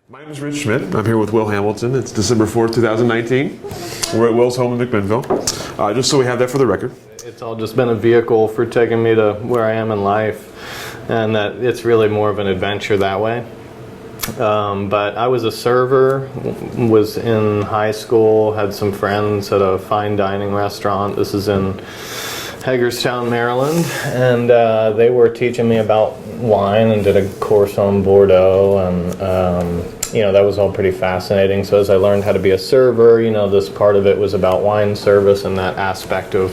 My name is Rich Schmidt. I'm here with Will Hamilton. It's December 4th, 2019. We're at Will's home in McMinnville. Just so we have that for the record. It's all just been a vehicle for taking me to where I am in life, and that it's really more of an adventure that way. But I was a server, was in high school, had some friends at a fine dining restaurant. This is in Hagerstown, Maryland, and they were teaching me about wine and did a course on Bordeaux, and that was all pretty fascinating. So as I learned how to be a server, this part of it was about wine service, and that aspect of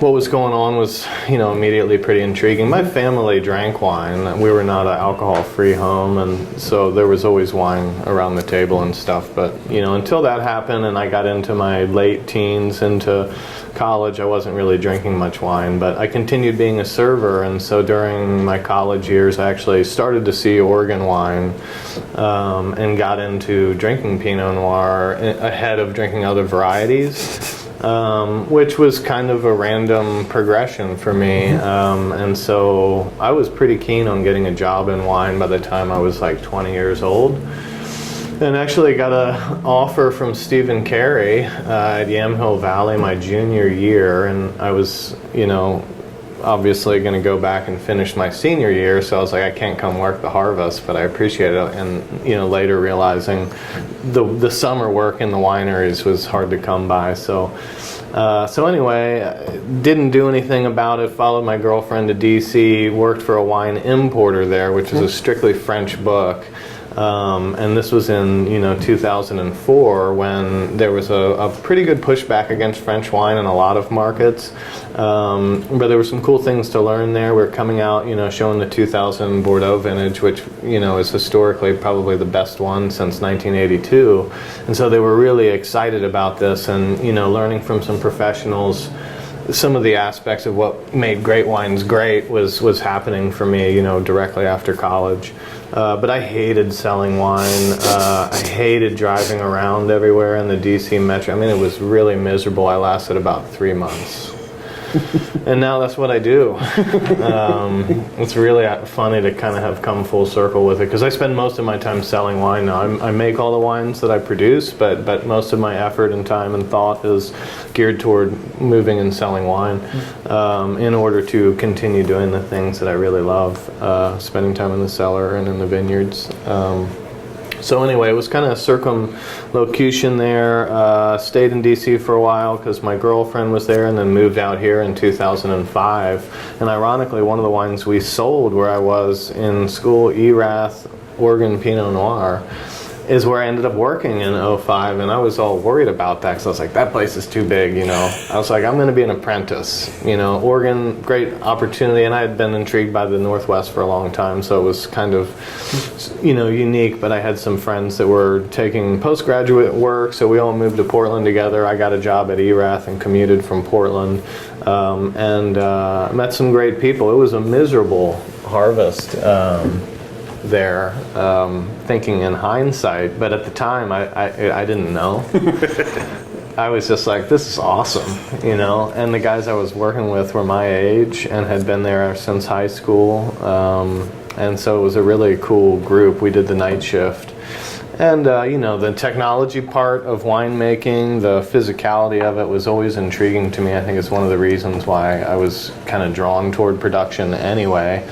what was going on was, immediately pretty intriguing. My family drank wine. We were not an alcohol-free home, and so there was always wine around the table and stuff. But, until that happened and I got into my late teens, into college, I wasn't really drinking much wine. But I continued being a server, and so during my college years, I actually started to see Oregon wine and got into drinking Pinot Noir ahead of drinking other varieties. Which was kind of a random progression for me, and so I was pretty keen on getting a job in wine by the time I was like 20 years old, and actually got an offer from Stephen Carey at Yamhill Valley my junior year, and I was, obviously going to go back and finish my senior year, so I was like, I can't come work the harvest, but I appreciate it. And later realizing the summer work in the wineries was hard to come by. So anyway, didn't do anything about it. Followed my girlfriend to DC, worked for a wine importer there, which is a strictly French book. And this was in 2004, when there was a pretty good pushback against French wine in a lot of markets, but there were some cool things to learn there. We're coming out showing the 2000 Bordeaux vintage, which is historically probably the best one since 1982, and so they were really excited about this, and learning from some professionals some of the aspects of what made great wines great was happening for me, directly after college. But I hated selling wine. I hated driving around everywhere in the DC metro. I mean, it was really miserable. I lasted about 3 months. And now that's what I do. It's really funny to kind of have come full circle with it, because I spend most of my time selling wine now. I make all the wines that I produce, but most of my effort and time and thought is geared toward moving and selling wine in order to continue doing the things that I really love, spending time in the cellar and in the vineyards. So anyway, it was kind of a circumlocution there. Stayed in DC for a while because my girlfriend was there, and then moved out here in 2005. And ironically, one of the wines we sold where I was in school, Erath Oregon Pinot Noir, is where I ended up working in '05, and I was all worried about that because I was like, that place is too big, I was like, I'm going to be an apprentice. Oregon, great opportunity, and I had been intrigued by the Northwest for a long time, so it was kind of, unique, but I had some friends that were taking postgraduate work, so we all moved to Portland together. I got a job at Erath and commuted from Portland, and met some great people. It was a miserable harvest there, thinking in hindsight, but at the time I didn't know. I was just like, this is awesome, and the guys I was working with were my age and had been there since high school, and so it was a really cool group. We did the night shift, and the technology part of winemaking, the physicality of it was always intriguing to me. I think it's one of the reasons why I was kind of drawn toward production anyway.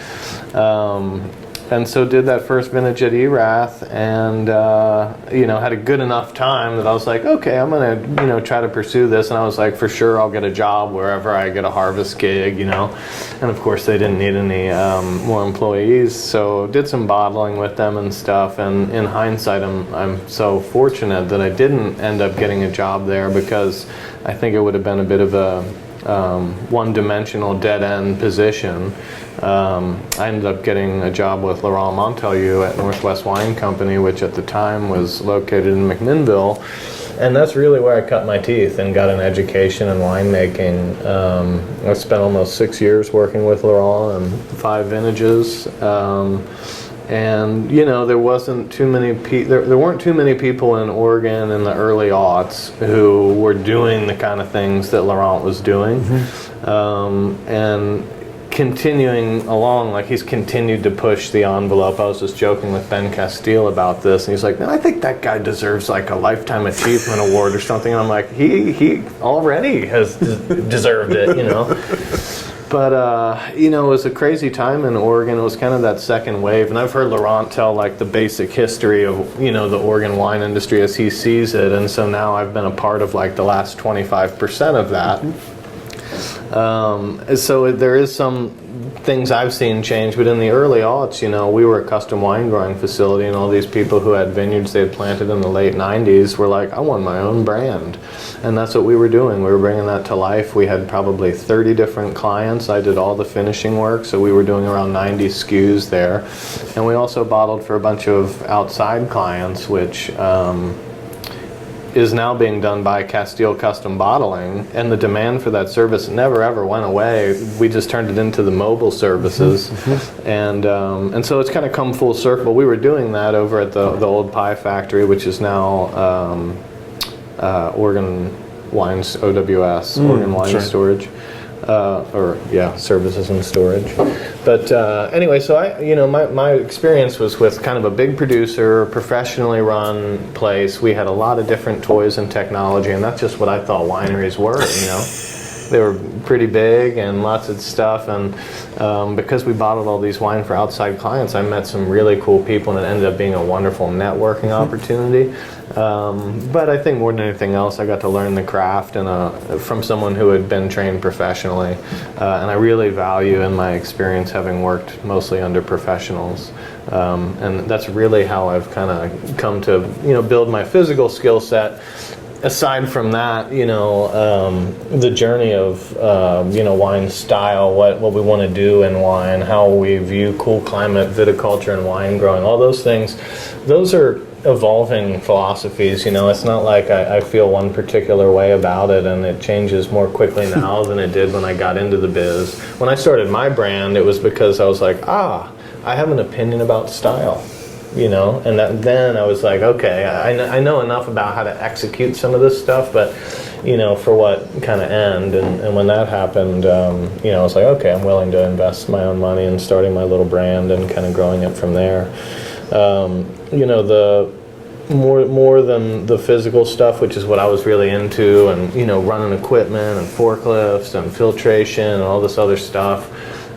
And so did that first vintage at Erath, and had a good enough time that I was like, okay, I'm gonna try to pursue this. And I was like, for sure I'll get a job wherever I get a harvest gig, and of course they didn't need any more employees, so did some bottling with them and stuff. And in hindsight, I'm so fortunate that I didn't end up getting a job there, because I think it would have been a bit of a one-dimensional dead-end position. I ended up getting a job with Laurent Montalieu at Northwest Wine Company, which at the time was located in McMinnville, and that's really where I cut my teeth and got an education in winemaking. I spent almost 6 years working with Laurent and 5 vintages. And there wasn't too many there weren't too many people in Oregon in the early aughts who were doing the kind of things that Laurent was doing, and continuing along, like he's continued to push the envelope. I was just joking with Ben Castile about this, and he's like, "No, I think that guy deserves like a lifetime achievement award or something." And I'm like, he already has deserved it, you know. But you know, it was a crazy time in Oregon. It was kind of that second wave, and I've heard Laurent tell like the basic history of, you know, the Oregon wine industry as he sees it, and so now I've been a part of like the last 25% of that. So there is some things I've seen change, but in the early aughts, you know, we were a custom wine growing facility, and all these people who had vineyards they had planted in the late 90s were like, I want my own brand. And that's what we were doing. We were bringing that to life. We had probably 30 different clients. I did all the finishing work, so we were doing around 90 SKUs there. And we also bottled for a bunch of outside clients, which is now being done by Castile Custom Bottling, and the demand for that service never ever went away. We just turned it into the mobile services, and so it's kind of come full circle. We were doing that over at the old pie factory, which is now Oregon Wines OWS, Oregon Wine Storage. Services and storage. But anyway, so my experience was with kind of a big producer, professionally run place. We had a lot of different toys and technology, and that's just what I thought wineries were, you know. They were pretty big and lots of stuff, and because we bottled all these wine for outside clients, I met some really cool people, and it ended up being a wonderful networking opportunity. But I think more than anything else, I got to learn the craft and from someone who had been trained professionally, and I really value in my experience having worked mostly under professionals. And that's really how I've kind of come to, you know, build my physical skill set. Aside from that, you know, the journey of, you know, wine style, what we want to do in wine, how we view cool climate, viticulture, and wine growing, all those things, those are evolving philosophies. You know, it's not like I feel one particular way about it, and it changes more quickly now than it did when I got into the biz. When I started my brand, it was because I was like, I have an opinion about style. You know, and then I was like, okay, I know enough about how to execute some of this stuff, but, you know, for what kind of end? And when that happened, you know, I was like, okay, I'm willing to invest my own money in starting my little brand and kind of growing it from there. You know, the more than the physical stuff, which is what I was really into, and, you know, running equipment and forklifts and filtration and all this other stuff.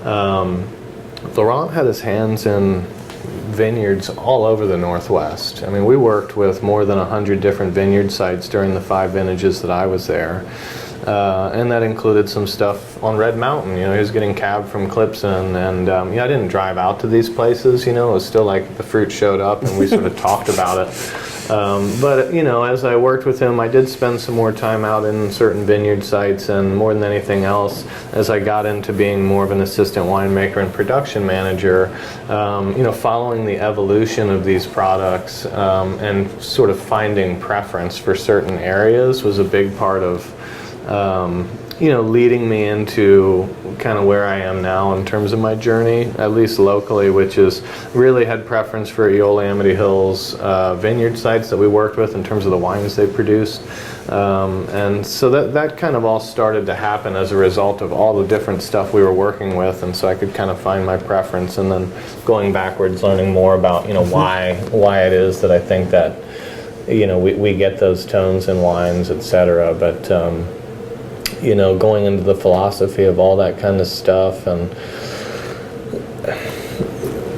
Laurent had his hands in vineyards all over the Northwest. I mean, we worked with more than 100 different vineyard sites during the 5 vintages that I was there. And that included some stuff on Red Mountain. You know, he was getting cab from Clipson, and I didn't drive out to these places. You know, it was still like the fruit showed up and we sort of talked about it. But, you know, as I worked with him, I did spend some more time out in certain vineyard sites, and more than anything else, as I got into being more of an assistant winemaker and production manager, you know, following the evolution of these products and sort of finding preference for certain areas was a big part of you know, leading me into kind of where I am now in terms of my journey, at least locally, which is really had preference for Eola Amity Hills vineyard sites that we worked with in terms of the wines they produced. And so that kind of all started to happen as a result of all the different stuff we were working with, and so I could kind of find my preference, and then going backwards, learning more about, you know, why it is that I think that, you know, we get those tones in wines, etc. But you know, going into the philosophy of all that kind of stuff, and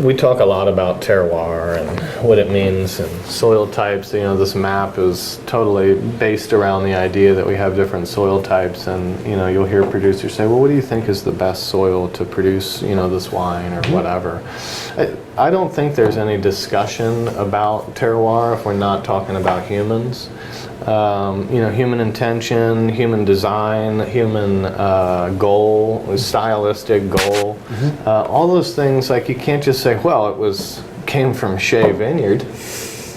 we talk a lot about terroir and what it means and soil types. You know, this map is totally based around the idea that we have different soil types, and, you know, you'll hear producers say, well, what do you think is the best soil to produce, you know, this wine or whatever. I don't think there's any discussion about terroir if we're not talking about humans. You know, human intention, human design, human goal, stylistic goal, all those things. Like, you can't just say, well, came from Shea Vineyard,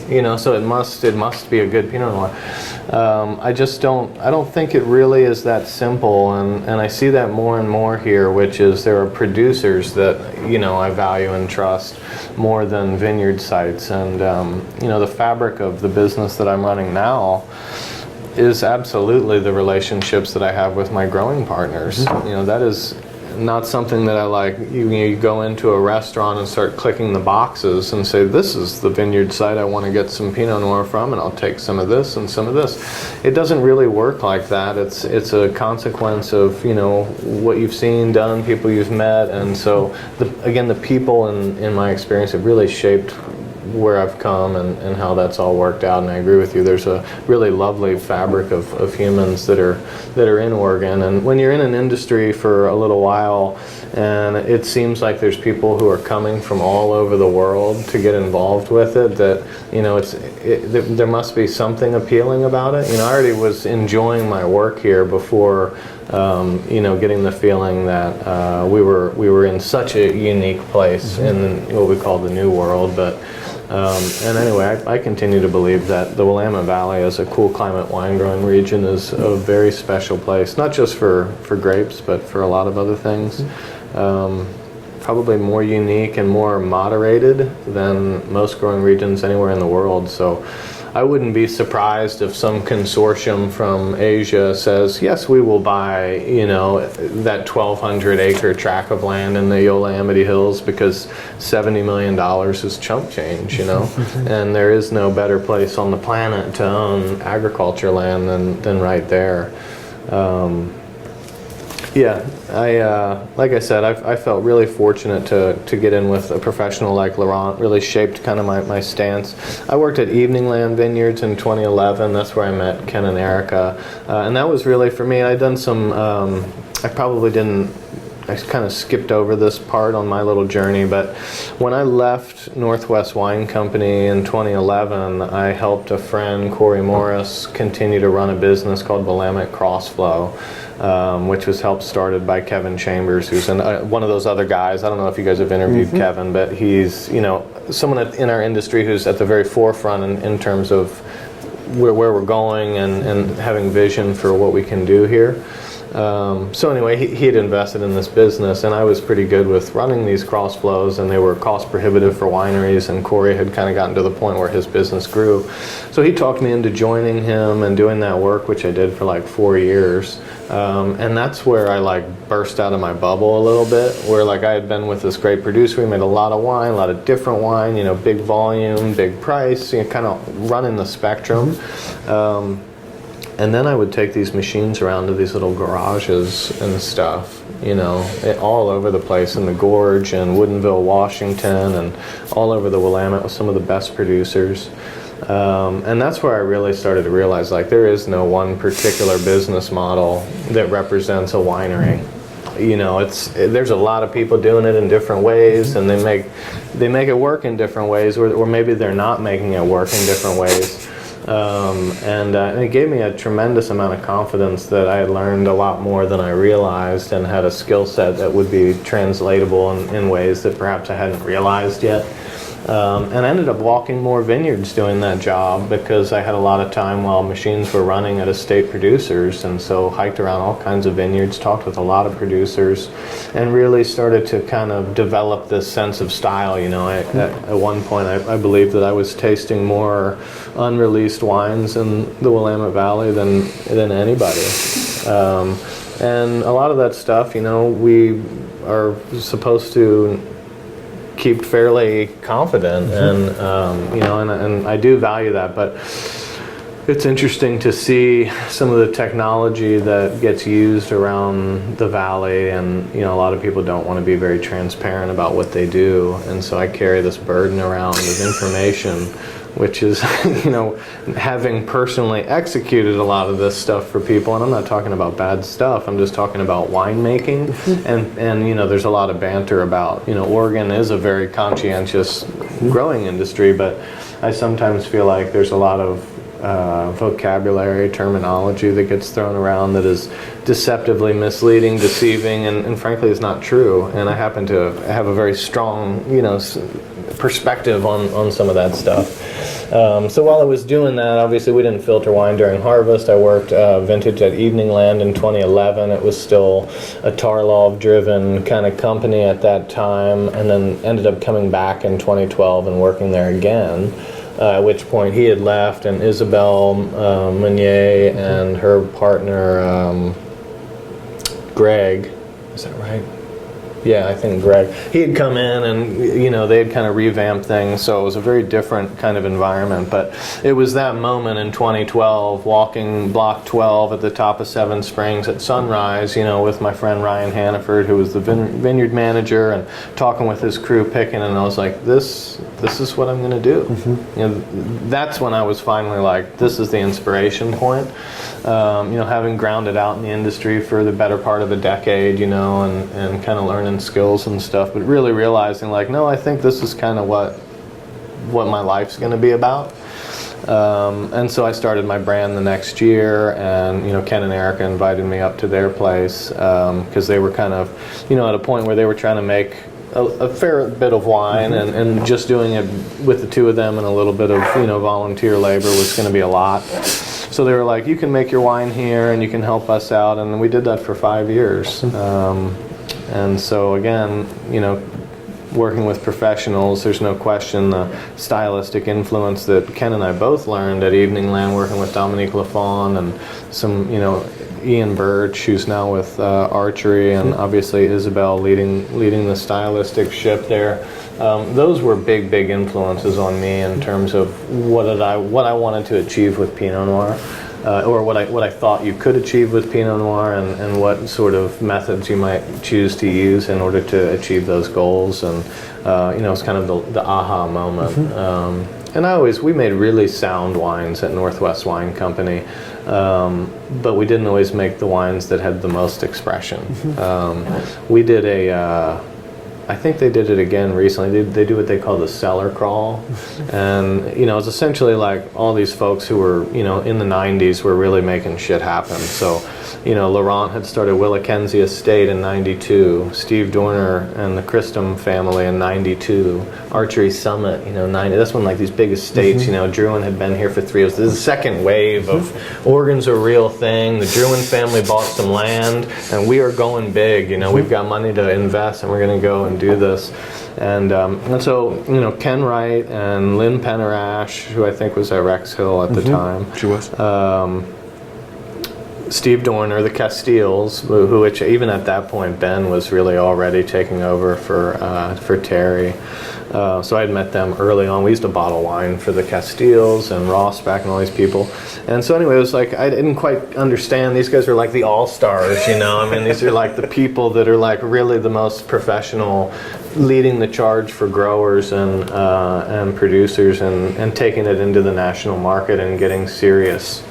you know, so it must be a good Pinot Noir. I don't think it really is that simple, and I see that more and more here, which is there are producers that, you know, I value and trust more than vineyard sites. And you know, the fabric of the business that I'm running now is absolutely the relationships that I have with my growing partners. You know, that is not something that I like. You go into a restaurant and start clicking the boxes and say, this is the vineyard site I want to get some Pinot Noir from, and I'll take some of this and some of this. It doesn't really work like that. It's a consequence of, you know, what you've seen, done, people you've met, and so, again, the people in my experience have really shaped where I've come and how that's all worked out. And I agree with you, there's a really lovely fabric of humans that are in Oregon. And when you're in an industry for a little while and it seems like there's people who are coming from all over the world to get involved with it, that, you know, there must be something appealing about it. You know, I already was enjoying my work here before you know, getting the feeling that we were in such a unique place in what we call the New World. But and anyway, I continue to believe that the Willamette Valley as a cool climate wine growing region is a very special place, not just for grapes, but for a lot of other things. Probably more unique and more moderated than most growing regions anywhere in the world. So I wouldn't be surprised if some consortium from Asia says, yes, we will buy, you know, that 1,200 acre tract of land in the Yola-Amity Hills, because $70 million is chump change, you know, and there is no better place on the planet to own agriculture land than right there. Yeah, like I said, I felt really fortunate to get in with a professional like Laurent. Really shaped kind of my stance. I worked at Evening Land Vineyards in 2011. That's where I met Ken and Erica, and that was really for me. I'd done some. I probably didn't. I kind of skipped over this part on my little journey, but when I left Northwest Wine Company in 2011, I helped a friend, Corey Morris, continue to run a business called Willamette Crossflow, which was helped started by Kevin Chambers, who's one of those other guys. I don't know if you guys have interviewed Kevin, but he's, you know, someone in our industry who's at the very forefront in terms of where we're going and having vision for what we can do here. So anyway, he had invested in this business, and I was pretty good with running these cross flows, and they were cost prohibitive for wineries, and Corey had kind of gotten to the point where his business grew. So he talked me into joining him and doing that work, which I did for like 4 years. And that's where I like burst out of my bubble a little bit, where like I had been with this great producer. We made a lot of wine, a lot of different wine, you know, big volume, big price, you know, kind of running the spectrum. And then I would take these machines around to these little garages and stuff, you know, all over the place in the Gorge and Woodinville, Washington, and all over the Willamette with some of the best producers. And that's where I really started to realize, like, there is no one particular business model that represents a winery. You know, there's a lot of people doing it in different ways, and they make it work in different ways, or maybe they're not making it work in different ways. And it gave me a tremendous amount of confidence that I had learned a lot more than I realized, and had a skill set that would be translatable in ways that perhaps I hadn't realized yet. And I ended up walking more vineyards doing that job, because I had a lot of time while machines were running at estate producers, and so hiked around all kinds of vineyards, talked with a lot of producers, and really started to kind of develop this sense of style. You know, at one point I believed that I was tasting more unreleased wines in the Willamette Valley than anybody. And a lot of that stuff, you know, we are supposed to keep fairly confident, and you know, and I do value that, but it's interesting to see some of the technology that gets used around the valley, and you know, a lot of people don't want to be very transparent about what they do, and so I carry this burden around of information, which is, you know, having personally executed a lot of this stuff for people, and I'm not talking about bad stuff, I'm just talking about winemaking, and you know, there's a lot of banter about, you know, Oregon is a very conscientious growing industry, but I sometimes feel like there's a lot of vocabulary, terminology that gets thrown around that is deceptively misleading, deceiving, and frankly is not true, and I happen to have a very strong, you know, perspective on some of that stuff. So while I was doing that, obviously we didn't filter wine during harvest. I worked vintage at Evening Land in 2011. It was still a Tarlov driven kind of company at that time, and then ended up coming back in 2012 and working there again, at which point he had left, and Isabelle Meunier and her partner Greg, is that right? Yeah, I think Greg. He had come in and, you know, they had kind of revamped things, so it was a very different kind of environment. But it was that moment in 2012, walking Block 12 at the top of Seven Springs at sunrise, you know, with my friend Ryan Hannaford, who was the vineyard manager, and talking with his crew picking, and I was like, this is what I'm going to do. You know, that's when I was finally like, this is the inspiration point. You know, having grounded out in the industry for the better part of a decade, you know, and kind of learning skills and stuff, but really realizing like, no, I think this is kind of what my life's going to be about. And so I started my brand the next year, and you know, Ken and Erica invited me up to their place because they were kind of, you know, at a point where they were trying to make a fair bit of wine, and just doing it with the two of them and a little bit of, you know, volunteer labor was going to be a lot. So they were like, you can make your wine here and you can help us out, and we did that for 5 years. And so again, you know, working with professionals, there's no question the stylistic influence that Ken and I both learned at Evening Land, working with Dominique Lafon and some, you know, Ian Birch, who's now with Archery, and obviously Isabel leading the stylistic ship there. Those were big influences on me in terms of what I wanted to achieve with Pinot Noir. Or what I thought you could achieve with Pinot Noir, and what sort of methods you might choose to use in order to achieve those goals. And you know, it's kind of the aha moment. And we made really sound wines at Northwest Wine Company, but we didn't always make the wines that had the most expression. We did I think they did it again recently. They do what they call the Cellar Crawl, and you know, it's essentially like all these folks who were, you know, in the 90s were really making shit happen. So, you know, Laurent had started Willamette Estate in '92, Steve Dorner and the Christum family in '92, Archery Summit, you know, '90. That's when like these big estates, you know, Druin had been here for 3 years. This is the second wave of organ's a real thing. The Druin family bought some land, and we are going big. You know, we've got money to invest, and we're going to go and do this. And so, you know, Ken Wright and Lynn Penerash, who I think was at Rex Hill at the time. She was. Steve Dorner, the Castiles, who even at that point, Ben was really already taking over for Terry. So I had met them early on. We used to bottle wine for the Castiles and Ross back and all these people. And so anyway, it was like, I didn't quite understand. These guys are like the all-stars, you know. I mean, these are like the people that are like really the most professional, leading the charge for growers and producers, and taking it into the national market and getting serious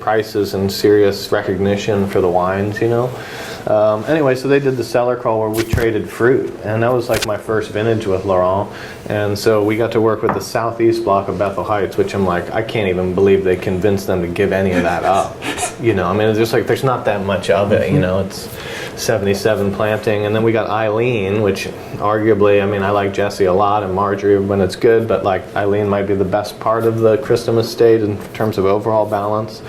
prices and serious recognition for the wines, you know. Anyway, so they did the Cellar Crawl where we traded fruit, and that was like my first vintage with Laurent. And so we got to work with the southeast block of Bethel Heights, which I'm like, I can't even believe they convinced them to give any of that up. You know, I mean, it's just like there's not that much of it, you know. It's 77 planting, and then we got Eileen, which arguably, I mean, I like Jesse a lot and Marjorie when it's good, but like Eileen might be the best part of the Christum estate in terms of overall balance.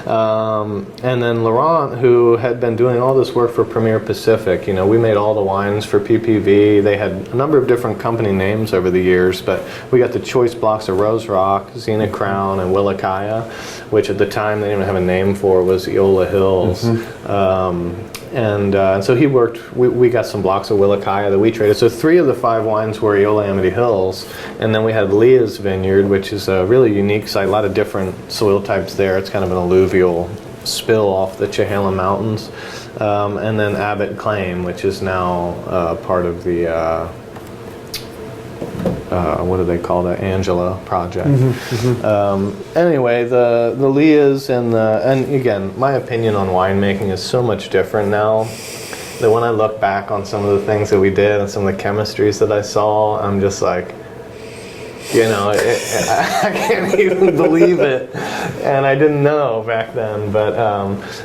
And then Laurent, who had been doing all this work for Premier Pacific, you know, we made all the wines for PPV. They had a number of different company names over the years, but we got the choice blocks of Rose Rock, Xena Crown, and Willacaya, which at the time they didn't even have a name for, was Eola Hills. And so he worked, we got some blocks of Willacaya that we traded. So 3 of the 5 wines were Eola Amity Hills. And then we had Leah's Vineyard, which is a really unique site, a lot of different soil types there. It's kind of an alluvial spill off the Chehalem Mountains. And then Abbott Claim, which is now part of the, what do they call that? Angela project. Anyway, the Leahs and again, my opinion on winemaking is so much different now that when I look back on some of the things that we did and some of the chemistries that I saw, I'm just like, you know, I can't even believe it. And I didn't know back then, but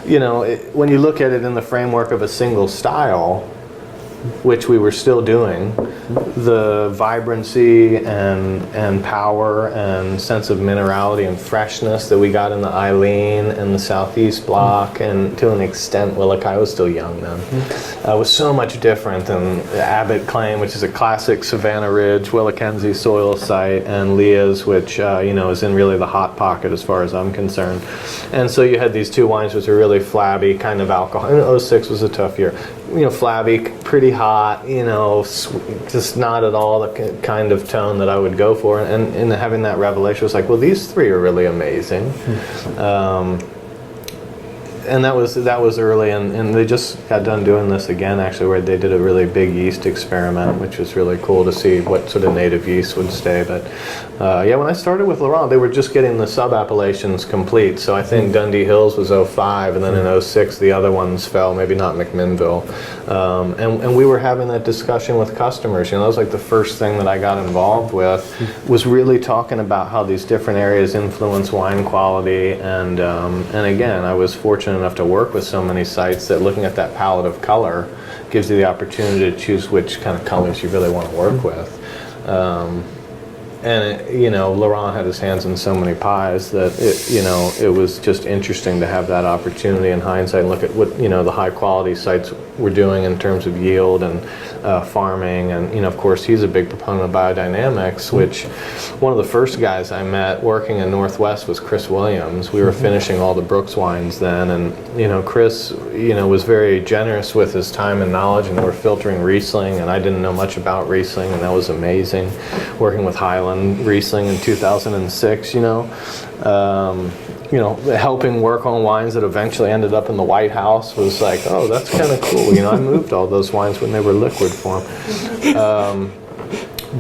you know, when you look at it in the framework of a single style, which we were still doing, the vibrancy and power and sense of minerality and freshness that we got in the Eileen and the Southeast Block, and to an extent Willacaya was still young then, was so much different than Abbott Claim, which is a classic Savannah Ridge, Willackenzie soil site, and Leah's, which you know, is in really the hot pocket as far as I'm concerned. And so you had these 2 wines which are really flabby, kind of alcohol. And 06 was a tough year. You know, flabby, pretty hot, you know, just not at all the kind of tone that I would go for. And having that revelation was like, well, these three are really amazing. And that was early, and they just got done doing this again, actually, where they did a really big yeast experiment, which was really cool to see what sort of native yeast would stay. But yeah, when I started with Laurent, they were just getting the sub-appellations complete. So I think Dundee Hills was '05, and then in '06 the other ones fell, maybe not McMinnville. And we were having that discussion with customers. You know, that was like the first thing that I got involved with, was really talking about how these different areas influence wine quality. And again, I was fortunate enough to work with so many sites that looking at that palette of color gives you the opportunity to choose which kind of colors you really want to work with. You know, Laurent had his hands in so many pies that it was just interesting to have that opportunity in hindsight and look at what, you know, the high quality sites were doing in terms of yield and farming. And, you know, of course, he's a big proponent of biodynamics, which one of the first guys I met working in Northwest was Chris Williams. We were finishing all the Brooks wines then, and, you know, Chris, you know, was very generous with his time and knowledge, and we're filtering Riesling, and I didn't know much about Riesling, and that was amazing. Working with Highland Riesling in 2006, you know, helping work on wines that eventually ended up in the White House was like, oh, that's kind of cool. You know, I moved all those wines when they were liquid form.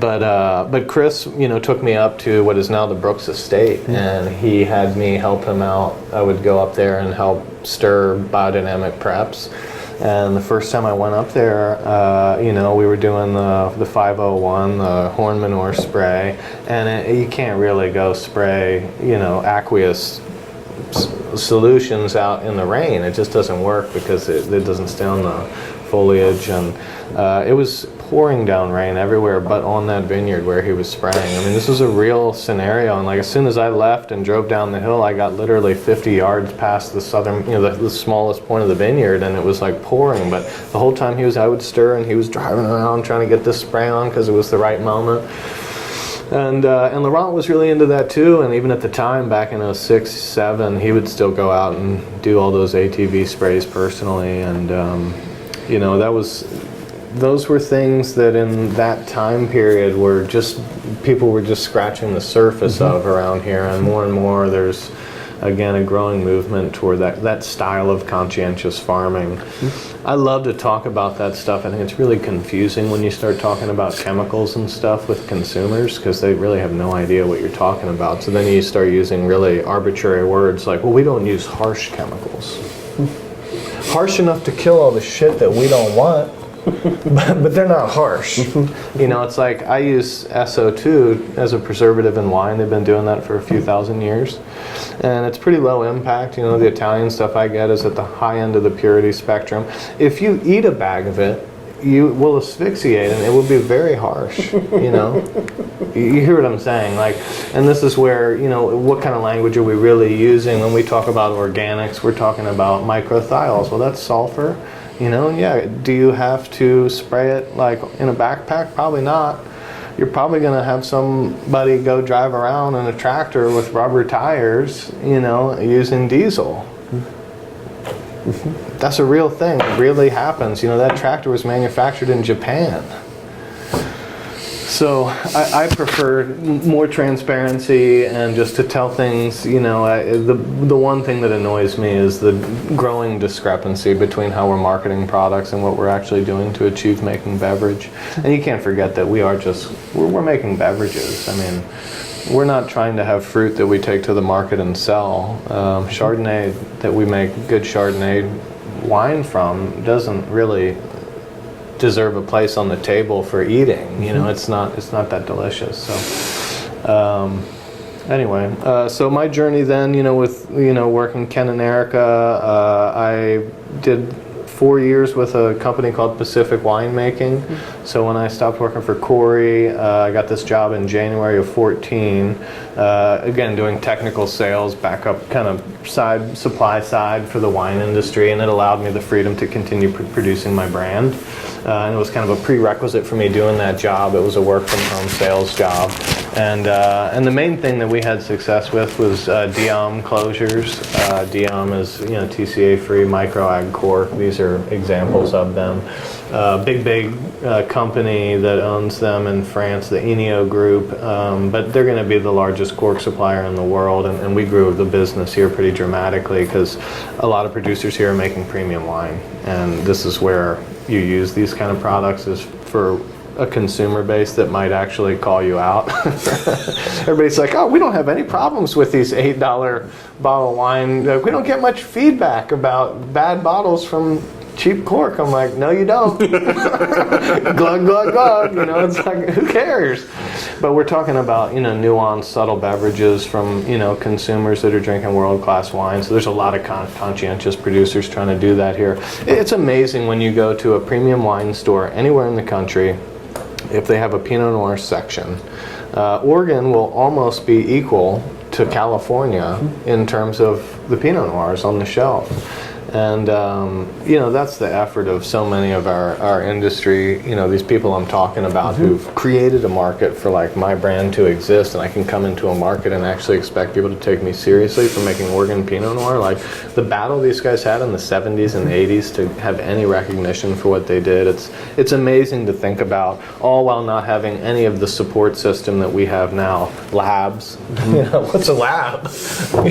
But Chris, you know, took me up to what is now the Brooks Estate, and he had me help him out. I would go up there and help stir biodynamic preps. And the first time I went up there, you know, we were doing the 501, the horn manure spray, and you can't really go spray, you know, aqueous solutions out in the rain. It just doesn't work because it doesn't stay on the foliage. And it was pouring down rain everywhere but on that vineyard where he was spraying. I mean, this was a real scenario, and like as soon as I left and drove down the hill, I got literally 50 yards past the southern, you know, the smallest point of the vineyard, and it was like pouring. But the whole time I would stir, and he was driving around trying to get this spray on because it was the right moment. And Laurent was really into that too, and even at the time, back in '06, '07, he would still go out and do all those ATV sprays personally. And you know, those were things that in that time period were just, people were just scratching the surface of around here, and more there's, again, a growing movement toward that style of conscientious farming. I love to talk about that stuff. I think it's really confusing when you start talking about chemicals and stuff with consumers, because they really have no idea what you're talking about. So then you start using really arbitrary words like, well, we don't use harsh chemicals. Harsh enough to kill all the shit that we don't want. but they're not harsh. You know, it's like I use SO2 as a preservative in wine. They've been doing that for a few thousand years, and it's pretty low impact. You know, the Italian stuff I get is at the high end of the purity spectrum. If you eat a bag of it, you will asphyxiate, and it will be very harsh. You know, you hear what I'm saying? Like, and this is where, you know, what kind of language are we really using when we talk about organics? We're talking about microthiols. Well, that's sulfur. You know, yeah, do you have to spray it like in a backpack? Probably not. You're probably going to have somebody go drive around in a tractor with rubber tires, you know, using diesel. That's a real thing. It really happens. You know, that tractor was manufactured in Japan. So I prefer more transparency and just to tell things, you know, the one thing that annoys me is the growing discrepancy between how we're marketing products and what we're actually doing to achieve making beverage. And you can't forget that we're making beverages. I mean, we're not trying to have fruit that we take to the market and sell. Chardonnay that we make good Chardonnay wine from doesn't really deserve a place on the table for eating. You know, it's not that delicious. So anyway, so my journey then, you know, with, you know, working Ken and Erica, I did 4 years with a company called Pacific Winemaking. So when I stopped working for Corey, I got this job in January of 14. Again, doing technical sales, backup kind of supply side for the wine industry, and it allowed me the freedom to continue producing my brand. And it was kind of a prerequisite for me doing that job. It was a work from home sales job. And the main thing that we had success with was Diam closures. Diam is, you know, TCA free micro ag cork. These are examples of them. big company that owns them in France, the Enio Group, but they're going to be the largest cork supplier in the world, and we grew the business here pretty dramatically because a lot of producers here are making premium wine, and this is where you use these kind of products is for a consumer base that might actually call you out. Everybody's like, oh, we don't have any problems with these $8 bottle wine. We don't get much feedback about bad bottles from cheap cork. I'm like, no, you don't. Glug, glug, glug. You know, it's like, who cares? But we're talking about, you know, nuanced, subtle beverages from, you know, consumers that are drinking world-class wine. So there's a lot of conscientious producers trying to do that here. It's amazing when you go to a premium wine store anywhere in the country, if they have a Pinot Noir section. Oregon will almost be equal to California in terms of the Pinot Noirs on the shelf. And, you know, that's the effort of so many of our industry, you know, these people I'm talking about who've created a market for like my brand to exist, and I can come into a market and actually expect people to take me seriously for making Oregon Pinot Noir. Like the battle these guys had in the 70s and 80s to have any recognition for what they did, it's amazing to think about, all while not having any of the support system that we have now. Labs, you know, what's a lab?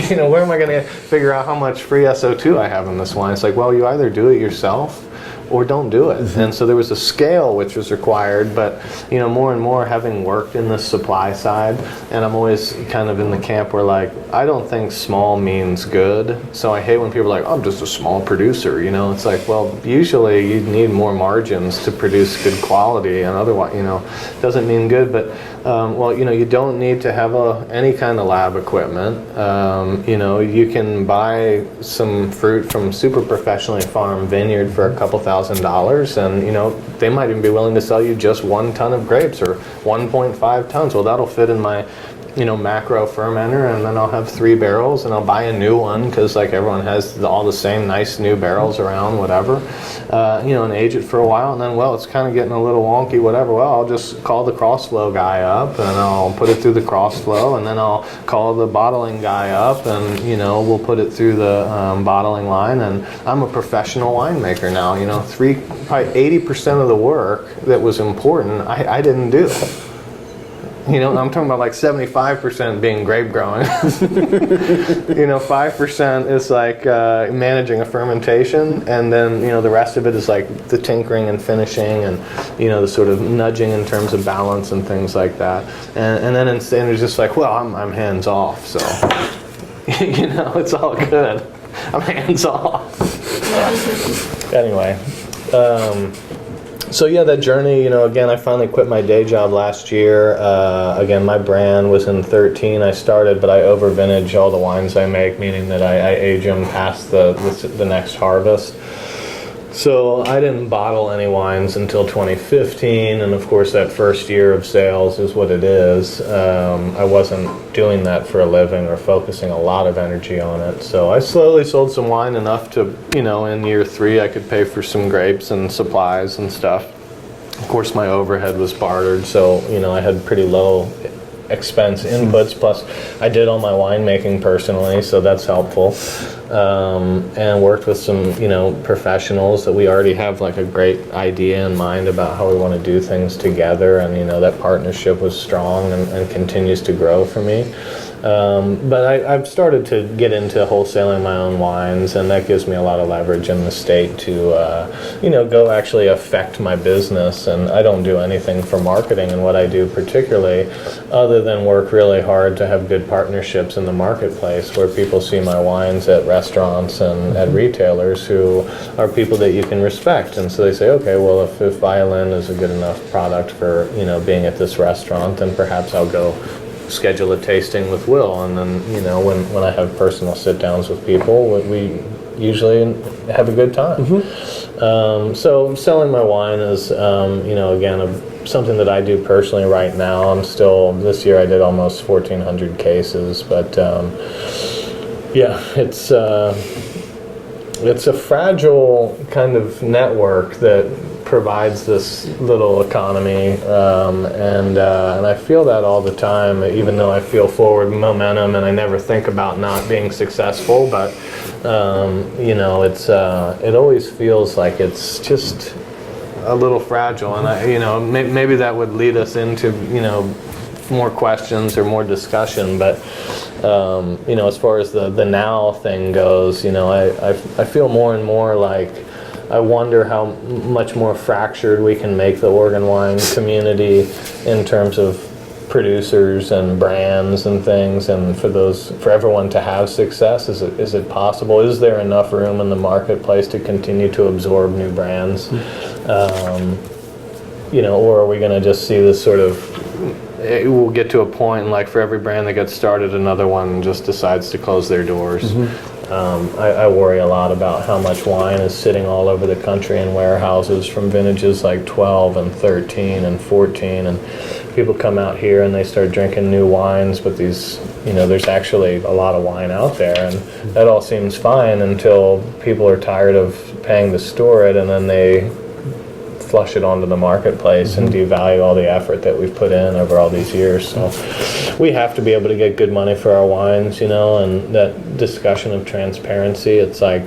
You know, where am I going to figure out how much free SO2 I have in this wine? It's like, well, you either do it yourself or don't do it. And so there was a scale which was required, but you know, more and more having worked in the supply side, and I'm always kind of in the camp where like, I don't think small means good. So I hate when people are like, oh, I'm just a small producer, you know. It's like, well, usually you need more margins to produce good quality, and otherwise, you know, doesn't mean good. But well, you know, you don't need to have any kind of lab equipment. You know, you can buy some fruit from super professionally farmed vineyard for a couple $1,000, and you know, they might even be willing to sell you just 1 ton of grapes or 1.5 tons. Well, that'll fit in my, you know, macro fermenter, and then I'll have 3 barrels, and I'll buy a new one because like everyone has all the same nice new barrels around, whatever, you know, and age it for a while, and then, well, it's kind of getting a little wonky, whatever. Well, I'll just call the crossflow guy up, and I'll put it through the crossflow, and then I'll call the bottling guy up, and you know, we'll put it through the bottling line. And I'm a professional winemaker now. You know, probably 80% of the work that was important, I didn't do. You know, I'm talking about like 75% being grape growing. You know, 5% is like managing a fermentation, and then, you know, the rest of it is like the tinkering and finishing, and, you know, the sort of nudging in terms of balance and things like that. And then it's just like, well, I'm hands off, so, you know, it's all good. I'm hands off. Anyway. So yeah, that journey, you know, again, I finally quit my day job last year. Again, my brand was in 13. I started, but I over vintage all the wines I make, meaning that I age them past the next harvest. So I didn't bottle any wines until 2015, and of course that first year of sales is what it is. I wasn't doing that for a living or focusing a lot of energy on it. So I slowly sold some wine, enough to, you know, in year 3 I could pay for some grapes and supplies and stuff. Of course my overhead was bartered, so, you know, I had pretty low expense inputs, plus I did all my winemaking personally, so that's helpful. And worked with some, you know, professionals that we already have like a great idea in mind about how we want to do things together, and you know, that partnership was strong and continues to grow for me. But I've started to get into wholesaling my own wines, and that gives me a lot of leverage in the state to, you know, go actually affect my business. And I don't do anything for marketing in what I do particularly, other than work really hard to have good partnerships in the marketplace where people see my wines at restaurants and at retailers who are people that you can respect. And so they say, okay, well, if Violin is a good enough product for, you know, being at this restaurant, then perhaps I'll go schedule a tasting with Will. And then, you know, when I have personal sit-downs with people, we usually have a good time. So selling my wine is, you know, again, something that I do personally right now. I'm still, this year I did almost 1,400 cases, but yeah, it's a fragile kind of network that provides this little economy, and I feel that all the time, even though I feel forward momentum and I never think about not being successful. But you know, it always feels like it's just a little fragile, and maybe that would lead us into more questions or more discussion. But as far as the now thing goes, I feel more and more like I wonder how much more fractured we can make the Oregon wine community in terms of producers and brands and things, and for everyone to have success. Is it possible? Is there enough room in the marketplace to continue to absorb new brands? Or are we going to just see this sort of, it will get to a point, like for every brand that gets started, another one just decides to close their doors. I worry a lot about how much wine is sitting all over the country in warehouses from vintages like 12 and 13 and 14, and people come out here and they start drinking new wines, but there's actually a lot of wine out there, and that all seems fine until people are tired of paying to store it, and then they flush it onto the marketplace and devalue all the effort that we've put in over all these years. So we have to be able to get good money for our wines, and that discussion of transparency, it's like,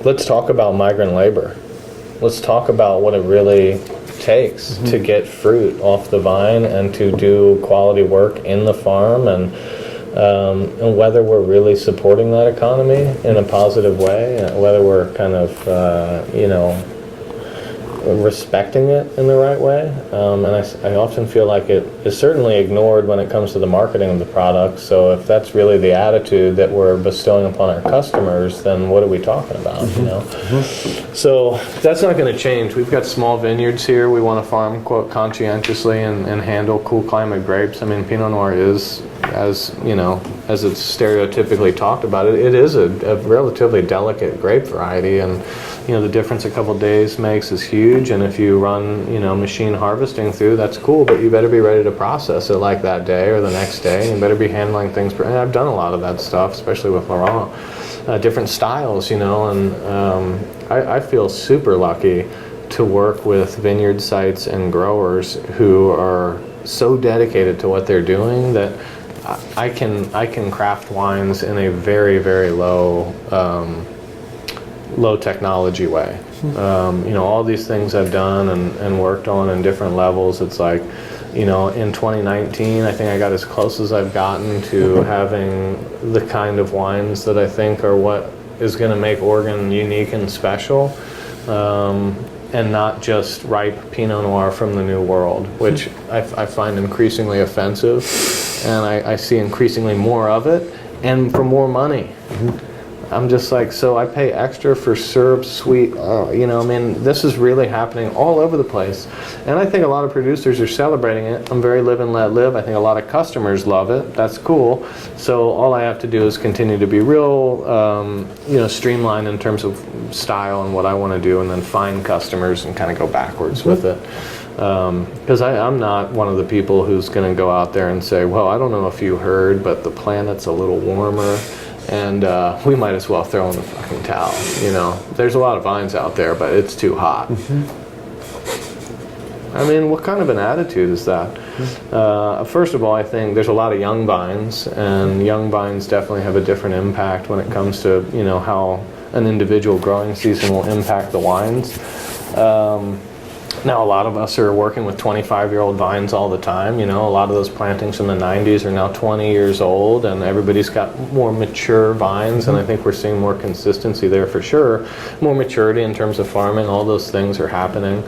let's talk about migrant labor. Let's talk about what it really takes to get fruit off the vine and to do quality work in the farm, and whether we're really supporting that economy in a positive way, whether we're kind of, respecting it in the right way. And I often feel like it is certainly ignored when it comes to the marketing of the product. So if that's really the attitude that we're bestowing upon our customers, then what are we talking about, So that's not going to change. We've got small vineyards here. We want to farm, quote, conscientiously and handle cool climate grapes. I mean, Pinot Noir is, as it's stereotypically talked about, it is a relatively delicate grape variety, and the difference a couple days makes is huge. And if you run machine harvesting through, that's cool, but you better be ready to process it like that day or the next day. You better be handling things, and I've done a lot of that stuff, especially with Laurent, different styles, and I feel super lucky to work with vineyard sites and growers who are so dedicated to what they're doing that I can craft wines in a very, very low technology way. All these things I've done and worked on in different levels, it's like, in 2019, I think I got as close as I've gotten to having the kind of wines that I think are what is going to make Oregon unique and special, and not just ripe Pinot Noir from the New World, which I find increasingly offensive, and I see increasingly more of it, and for more money. I'm just like, so I pay extra for syrup, sweet, this is really happening all over the place. And I think a lot of producers are celebrating it. I'm very live and let live. I think a lot of customers love it. That's cool. So all I have to do is continue to be real, streamlined in terms of style and what I want to do, and then find customers and kind of go backwards with it. Because I'm not one of the people who's going to go out there and say, well, I don't know if you heard, but the planet's a little warmer, and we might as well throw in the fucking towel. There's a lot of vines out there, but it's too hot. I mean, what kind of an attitude is that? First of all, I think there's a lot of young vines, and young vines definitely have a different impact when it comes to how an individual growing season will impact the wines. Now, a lot of us are working with 25-year-old vines all the time. A lot of those plantings from the 90s are now 20 years old, and everybody's got more mature vines, and I think we're seeing more consistency there for sure. More maturity in terms of farming, all those things are happening.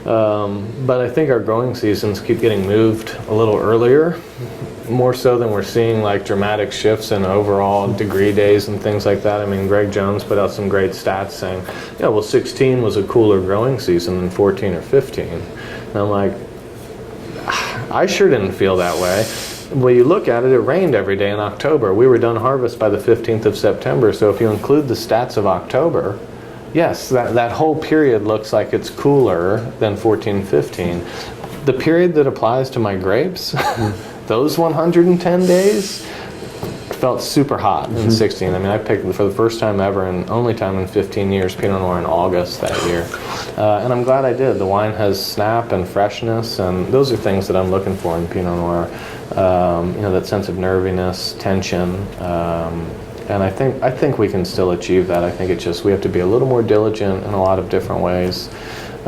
But I think our growing seasons keep getting moved a little earlier, more so than we're seeing like dramatic shifts in overall degree days and things like that. I mean, Greg Jones put out some great stats saying, 16 was a cooler growing season than 14 or 15. And I'm like, I sure didn't feel that way. Well, you look at it, it rained every day in October. We were done harvest by the 15th of September. So if you include the stats of October, yes, that whole period looks like it's cooler than 14, 15. The period that applies to my grapes, those 110 days, felt super hot in 16. I mean, I picked for the first time ever and only time in 15 years Pinot Noir in August that year. And I'm glad I did. The wine has snap and freshness, and those are things that I'm looking for in Pinot Noir. That sense of nerviness, tension. And I think we can still achieve that. I think it's just we have to be a little more diligent in a lot of different ways.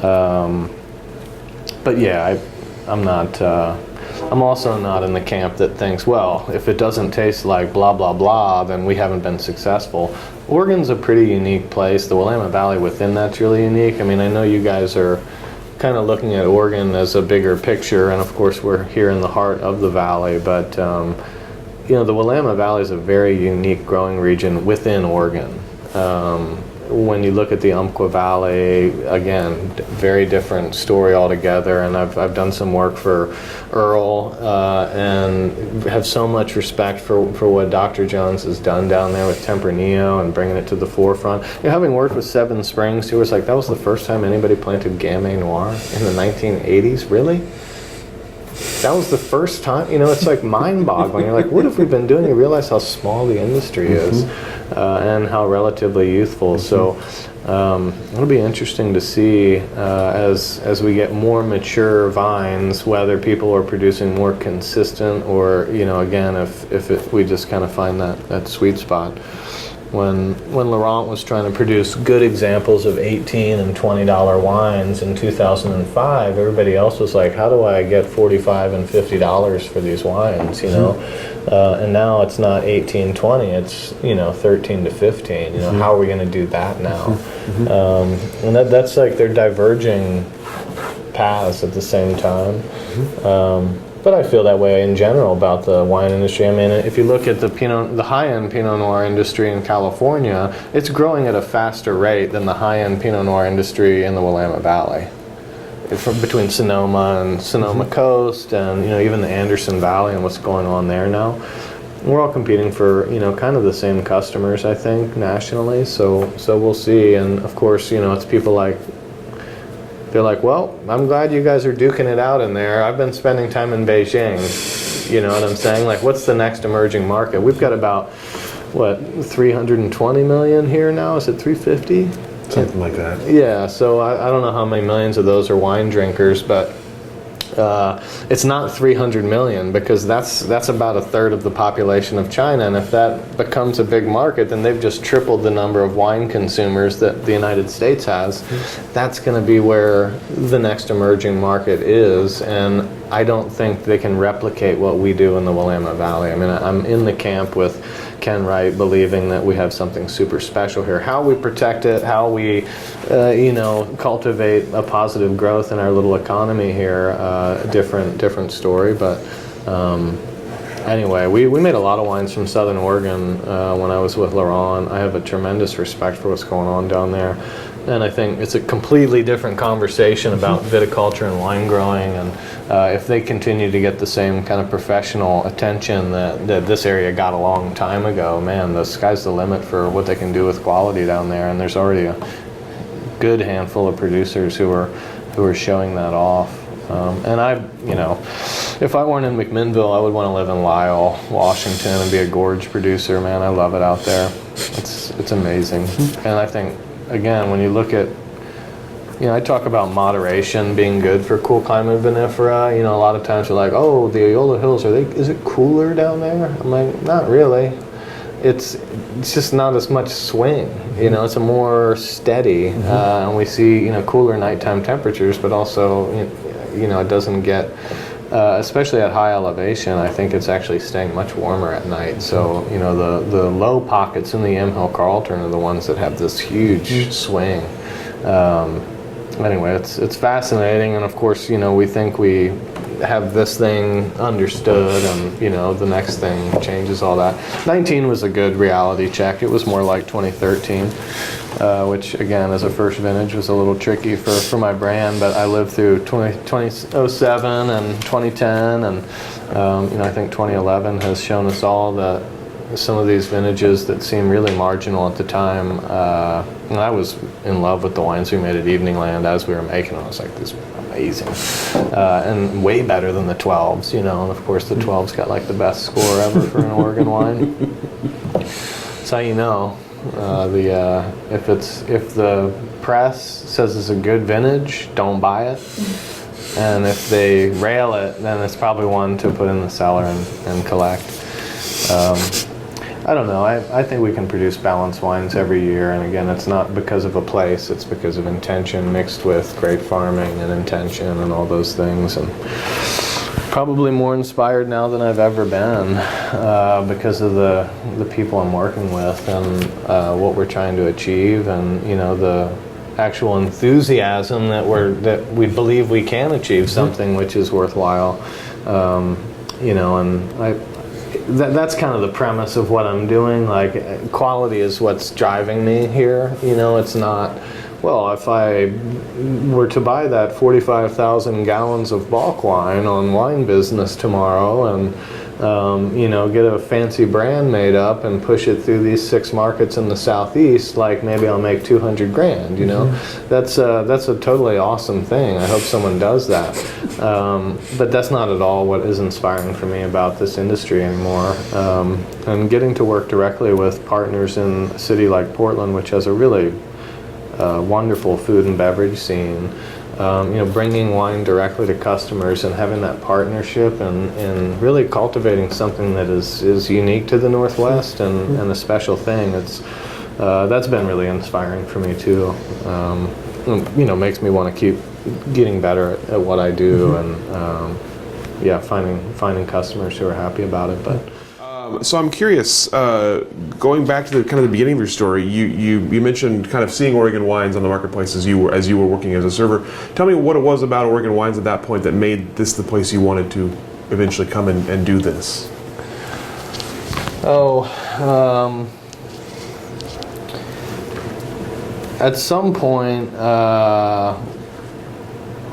But yeah, I'm not. I'm also not in the camp that thinks, well, if it doesn't taste like blah blah blah, then we haven't been successful. Oregon's a pretty unique place. The Willamette Valley within that's really unique. I mean, I know you guys are kind of looking at Oregon as a bigger picture, and of course we're here in the heart of the valley, but you know, the Willamette Valley is a very unique growing region within Oregon. When you look at the Umpqua Valley, again, very different story altogether, and I've done some work for Earl and have so much respect for what Dr. Jones has done down there with Tempranillo and bringing it to the forefront. You know, having worked with Seven Springs, too, it's like that was the first time anybody planted Gamay Noir in the 1980s, really? That was the first time, you know, it's like mind-boggling. You're like, what have we been doing? You realize how small the industry is and how relatively youthful. So it'll be interesting to see as we get more mature vines, whether people are producing more consistent or, you know, again, if we just kind of find that sweet spot. When Laurent was trying to produce good examples of $18 and $20 wines in 2005, everybody else was like, how do I get $45 and $50 for these wines, you know? And now it's not 18, 20, it's, you know, 13 to 15. You know, how are we going to do that now? And that's like they're diverging paths at the same time. But I feel that way in general about the wine industry. I mean, if you look at the high-end Pinot Noir industry in California, it's growing at a faster rate than the high-end Pinot Noir industry in the Willamette Valley. From between Sonoma and Sonoma Coast, and, you know, even the Anderson Valley and what's going on there now, we're all competing for, you know, kind of the same customers, I think, nationally. So we'll see. And of course, you know, it's people like. They're like, well, I'm glad you guys are duking it out in there. I've been spending time in Beijing. You know what I'm saying? Like, what's the next emerging market? We've got about, what, 320 million here now? Is it 350? Something like that. Yeah, so I don't know how many millions of those are wine drinkers, but it's not 300 million, because that's about a third of the population of China, and if that becomes a big market, then they've just tripled the number of wine consumers that the United States has. That's going to be where the next emerging market is, and I don't think they can replicate what we do in the Willamette Valley. I mean, I'm in the camp with Ken Wright, believing that we have something super special here. How we protect it, how we, you know, cultivate a positive growth in our little economy here, different story. But anyway, we made a lot of wines from Southern Oregon when I was with Laurent. I have a tremendous respect for what's going on down there. And I think it's a completely different conversation about viticulture and wine growing, and if they continue to get the same kind of professional attention that this area got a long time ago, man, the sky's the limit for what they can do with quality down there. And there's already a good handful of producers who are showing that off. And I, you know, if I weren't in McMinnville, I would want to live in Lyle, Washington, and be a gorge producer. Man, I love it out there. It's amazing. And I think, again, when you look at, you know, I talk about moderation being good for cool climate vinifera. You know, a lot of times you're like, oh, the Eola Hills, is it cooler down there? I'm like, not really. It's just not as much swing. You know, it's a more steady, and we see, you know, cooler nighttime temperatures, but also, you know, it doesn't get, especially at high elevation, I think it's actually staying much warmer at night. So, you know, the low pockets in the Hill Carlton are the ones that have this huge swing. Anyway, it's fascinating, and of course, you know, we think we have this thing understood, and, you know, the next thing changes all that. 19 was a good reality check. It was more like 2013, which, again, as a first vintage was a little tricky for my brand, but I lived through 2007 and 2010, and you know, I think 2011 has shown us all that some of these vintages that seem really marginal at the time, and I was in love with the wines we made at Evening Land as we were making them. I was like, this is amazing, and way better than the 12s, you know, and of course the 12s got like the best score ever for an Oregon wine. That's how you know. If the press says it's a good vintage, don't buy it, and if they rail it, then it's probably one to put in the cellar and collect. I don't know. I think we can produce balanced wines every year, and again, it's not because of a place, it's because of intention mixed with great farming and intention and all those things. And probably more inspired now than I've ever been because of the people I'm working with and what we're trying to achieve, and the actual enthusiasm that we believe we can achieve something which is worthwhile. And that's kind of the premise of what I'm doing. Like, quality is what's driving me here. It's not, well, if I were to buy that 45,000 gallons of bulk wine on Wine Business tomorrow and get a fancy brand made up and push it through these 6 markets in the Southeast, like maybe I'll make 200 grand, That's a totally awesome thing. I hope someone does that. But that's not at all what is inspiring for me about this industry anymore. And getting to work directly with partners in a city like Portland, which has a really wonderful food and beverage scene, bringing wine directly to customers and having that partnership and really cultivating something that is unique to the Northwest and a special thing. That's been really inspiring for me too. Makes me want to keep getting better at what I do and finding customers who are happy about it. But so I'm curious, going back to the kind of the beginning of your story, you mentioned kind of seeing Oregon wines on the marketplace as you were working as a server. Tell me what it was about Oregon wines at that point that made this the place you wanted to eventually come and do this. At some point,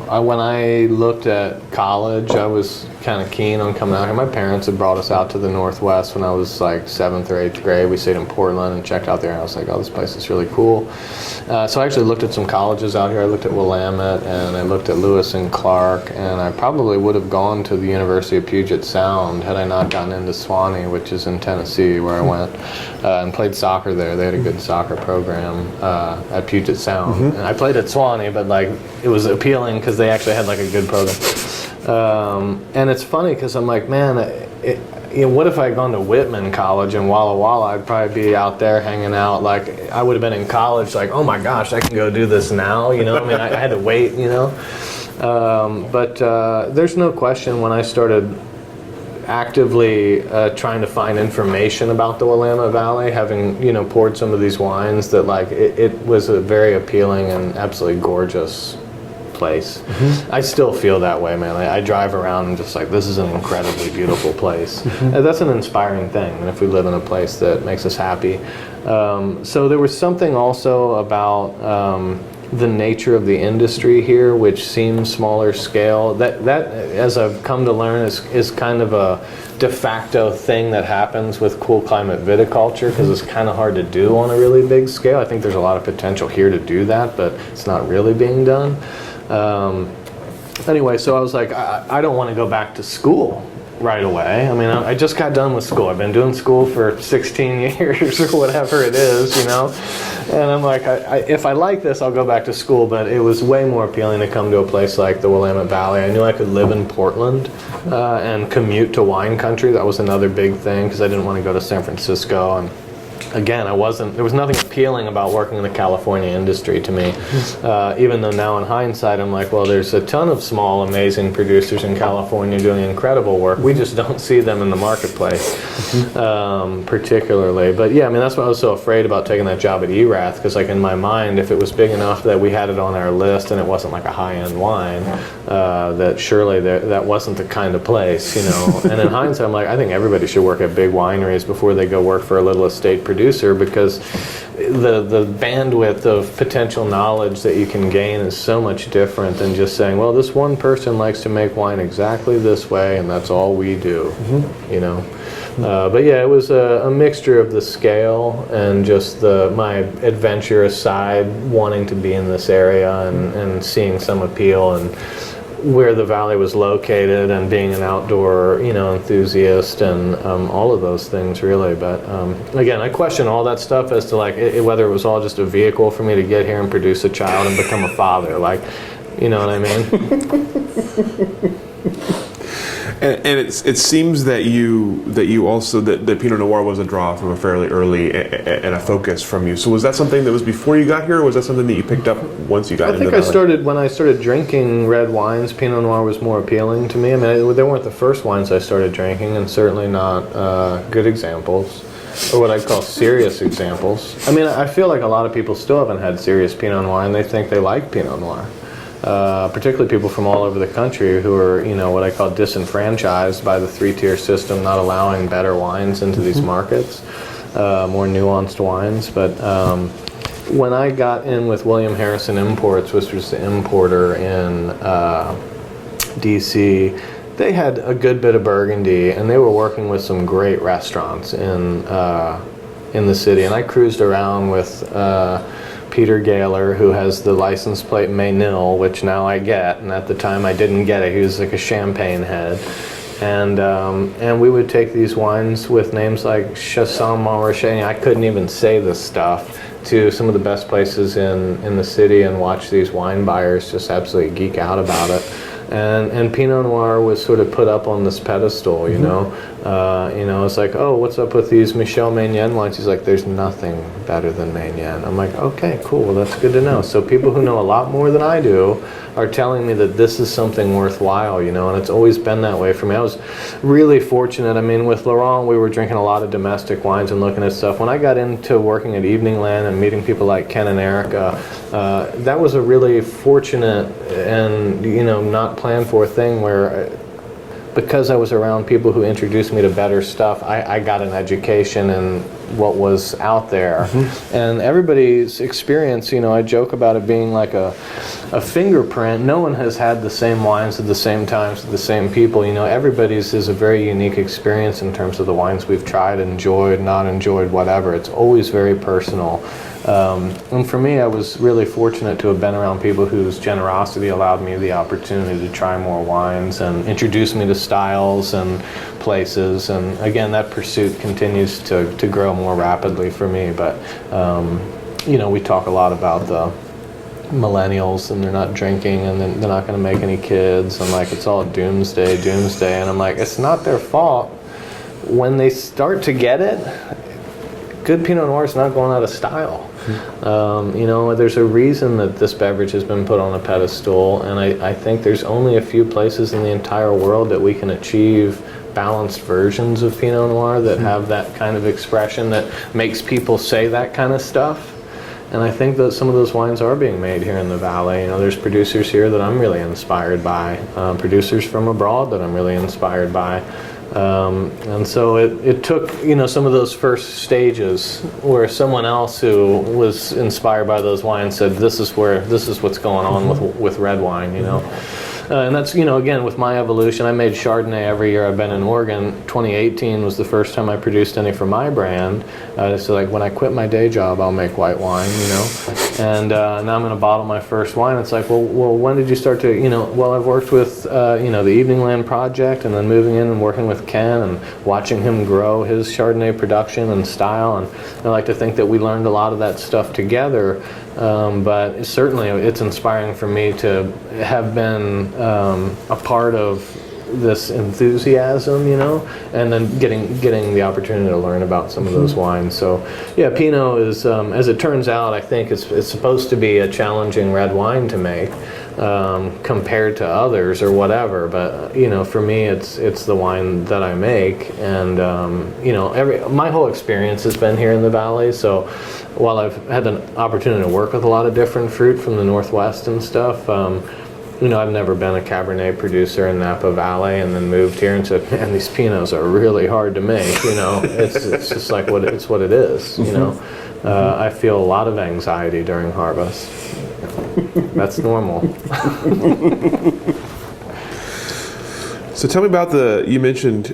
when I looked at college, I was kind of keen on coming out here. My parents had brought us out to the Northwest when I was like 7th or 8th grade. We stayed in Portland and checked out there, and I was like, oh, this place is really cool. So I actually looked at some colleges out here. I looked at Willamette, and I looked at Lewis and Clark, and I probably would have gone to the University of Puget Sound had I not gotten into Swanee, which is in Tennessee, where I went, and played soccer there. They had a good soccer program at Puget Sound. And I played at Swanee, but like it was appealing because they actually had like a good program. And it's funny because I'm like, man, what if I had gone to Whitman College in Walla Walla? I'd probably be out there hanging out. Like, I would have been in college like, oh my gosh, I can go do this now, I mean, I had to wait, But there's no question when I started actively trying to find information about the Willamette Valley, having, poured some of these wines, that like it was a very appealing and absolutely gorgeous place. I still feel that way, man. I drive around and just like, this is an incredibly beautiful place. That's an inspiring thing, and if we live in a place that makes us happy. So there was something also about the nature of the industry here, which seems smaller scale. That as I've come to learn, is kind of a de facto thing that happens with cool climate viticulture, because it's kind of hard to do on a really big scale. I think there's a lot of potential here to do that, but it's not really being done. Anyway, so I was like, I don't want to go back to school right away. I mean, I just got done with school. I've been doing school for 16 years or whatever it is, And I'm like, if I like this, I'll go back to school. But it was way more appealing to come to a place like the Willamette Valley. I knew I could live in Portland and commute to wine country. That was another big thing, because I didn't want to go to San Francisco. And again, there was nothing appealing about working in the California industry to me, even though now in hindsight I'm like, well, there's a ton of small, amazing producers in California doing incredible work. We just don't see them in the marketplace, particularly. But yeah, I mean, that's why I was so afraid about taking that job at Erath, because like in my mind, if it was big enough that we had it on our list and it wasn't like a high-end wine, that surely that wasn't the kind of place, And in hindsight, I'm like, I think everybody should work at big wineries before they go work for a little estate producer, because the bandwidth of potential knowledge that you can gain is so much different than just saying, well, this one person likes to make wine exactly this way and that's all we do, But yeah, it was a mixture of the scale and just my adventurous side, wanting to be in this area and seeing some appeal, and where the valley was located, and being an outdoor, enthusiast, and all of those things really. But again, I question all that stuff as to like whether it was all just a vehicle for me to get here and produce a child and become a father. Like, you know what I mean? And it seems that you also that Pinot Noir was a draw from a fairly early and a focus from you. So was that something that was before you got here, or was that something that you picked up once you got into the valley? I think when I started drinking red wines, Pinot Noir was more appealing to me. I mean, they weren't the first wines I started drinking, and certainly not good examples, or what I'd call serious examples. I mean, I feel like a lot of people still haven't had serious Pinot Noir, and they think they like Pinot Noir. Particularly people from all over the country who are, what I call disenfranchised by the three-tier system, not allowing better wines into these markets, more nuanced wines. But when I got in with William Harrison Imports, which was the importer in DC, they had a good bit of Burgundy, and they were working with some great restaurants in the city. And I cruised around with Peter Gaylor, who has the license plate Maynil, which now I get, and at the time I didn't get it. He was like a champagne head. And we would take these wines with names like Chassagne Montrachet, I couldn't even say this stuff, to some of the best places in the city and watch these wine buyers just absolutely geek out about it. And Pinot Noir was sort of put up on this pedestal, you know. It's like, oh, what's up with these Michel Magnan wines? He's like, there's nothing better than Magnan. I'm like, okay, cool, well, that's good to know. So people who know a lot more than I do are telling me that this is something worthwhile, and it's always been that way for me. I was really fortunate. I mean, with Laurent, we were drinking a lot of domestic wines and looking at stuff. When I got into working at Evening Land and meeting people like Ken and Erica, that was a really fortunate and, not planned for thing where, because I was around people who introduced me to better stuff, I got an education in what was out there. And everybody's experience, I joke about it being like a fingerprint. No one has had the same wines at the same times with the same people. Everybody's is a very unique experience in terms of the wines we've tried, enjoyed, not enjoyed, whatever. It's always very personal. And for me, I was really fortunate to have been around people whose generosity allowed me the opportunity to try more wines and introduce me to styles and places. And again, that pursuit continues to grow more rapidly for me. But, we talk a lot about the millennials, and they're not drinking, and they're not going to make any kids. I'm like, it's all doomsday. And I'm like, it's not their fault. When they start to get it, good Pinot Noir is not going out of style. There's a reason that this beverage has been put on a pedestal, and I think there's only a few places in the entire world that we can achieve balanced versions of Pinot Noir that have that kind of expression that makes people say that kind of stuff. And I think that some of those wines are being made here in the Valley. There's producers here that I'm really inspired by, producers from abroad that I'm really inspired by. And so it took, some of those first stages where someone else who was inspired by those wines said, this is what's going on with red wine, And that's, again, with my evolution, I made Chardonnay every year I've been in Oregon. 2018 was the first time I produced any for my brand. So like, when I quit my day job, I'll make white wine, And now I'm going to bottle my first wine. It's like, well, when did you start to, I've worked with, the Evening Land Project, and then moving in and working with Ken and watching him grow his Chardonnay production and style. And I like to think that we learned a lot of that stuff together. But certainly it's inspiring for me to have been a part of this enthusiasm, and then getting the opportunity to learn about some of those wines. So, yeah, Pinot is, as it turns out, I think it's supposed to be a challenging red wine to make compared to others or whatever. But for me, it's the wine that I make, and my whole experience has been here in the Valley. So, while I've had an opportunity to work with a lot of different fruit from the Northwest and stuff. I've never been a Cabernet producer in Napa Valley, and then moved here and said, man, these Pinots are really hard to make, It's just like what it is, I feel a lot of anxiety during harvest. That's normal. So tell me about you mentioned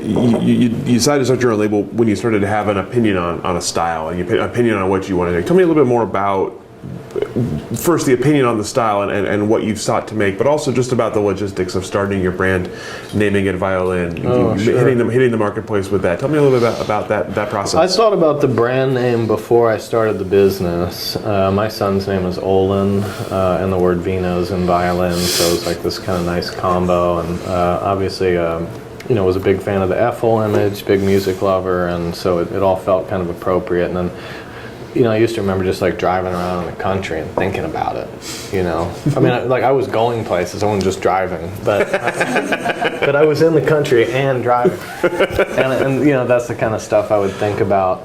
you decided to start your own label when you started to have an opinion on a style and your opinion on what you want to do. Tell me a little bit more about first the opinion on the style and what you've sought to make, but also just about the logistics of starting your brand, naming it Violin, Sure. hitting the marketplace with that. Tell me a little bit about that process. I thought about the brand name before I started the business. My son's name is Olin, and the word vino's in violin, so it's like this kind of nice combo. And obviously, was a big fan of the Eiffel image, big music lover, and so it all felt kind of appropriate. And then, I used to remember just like driving around in the country and thinking about it. I mean, I was going places. I wasn't just driving, but but I was in the country and driving, and that's the kind of stuff I would think about.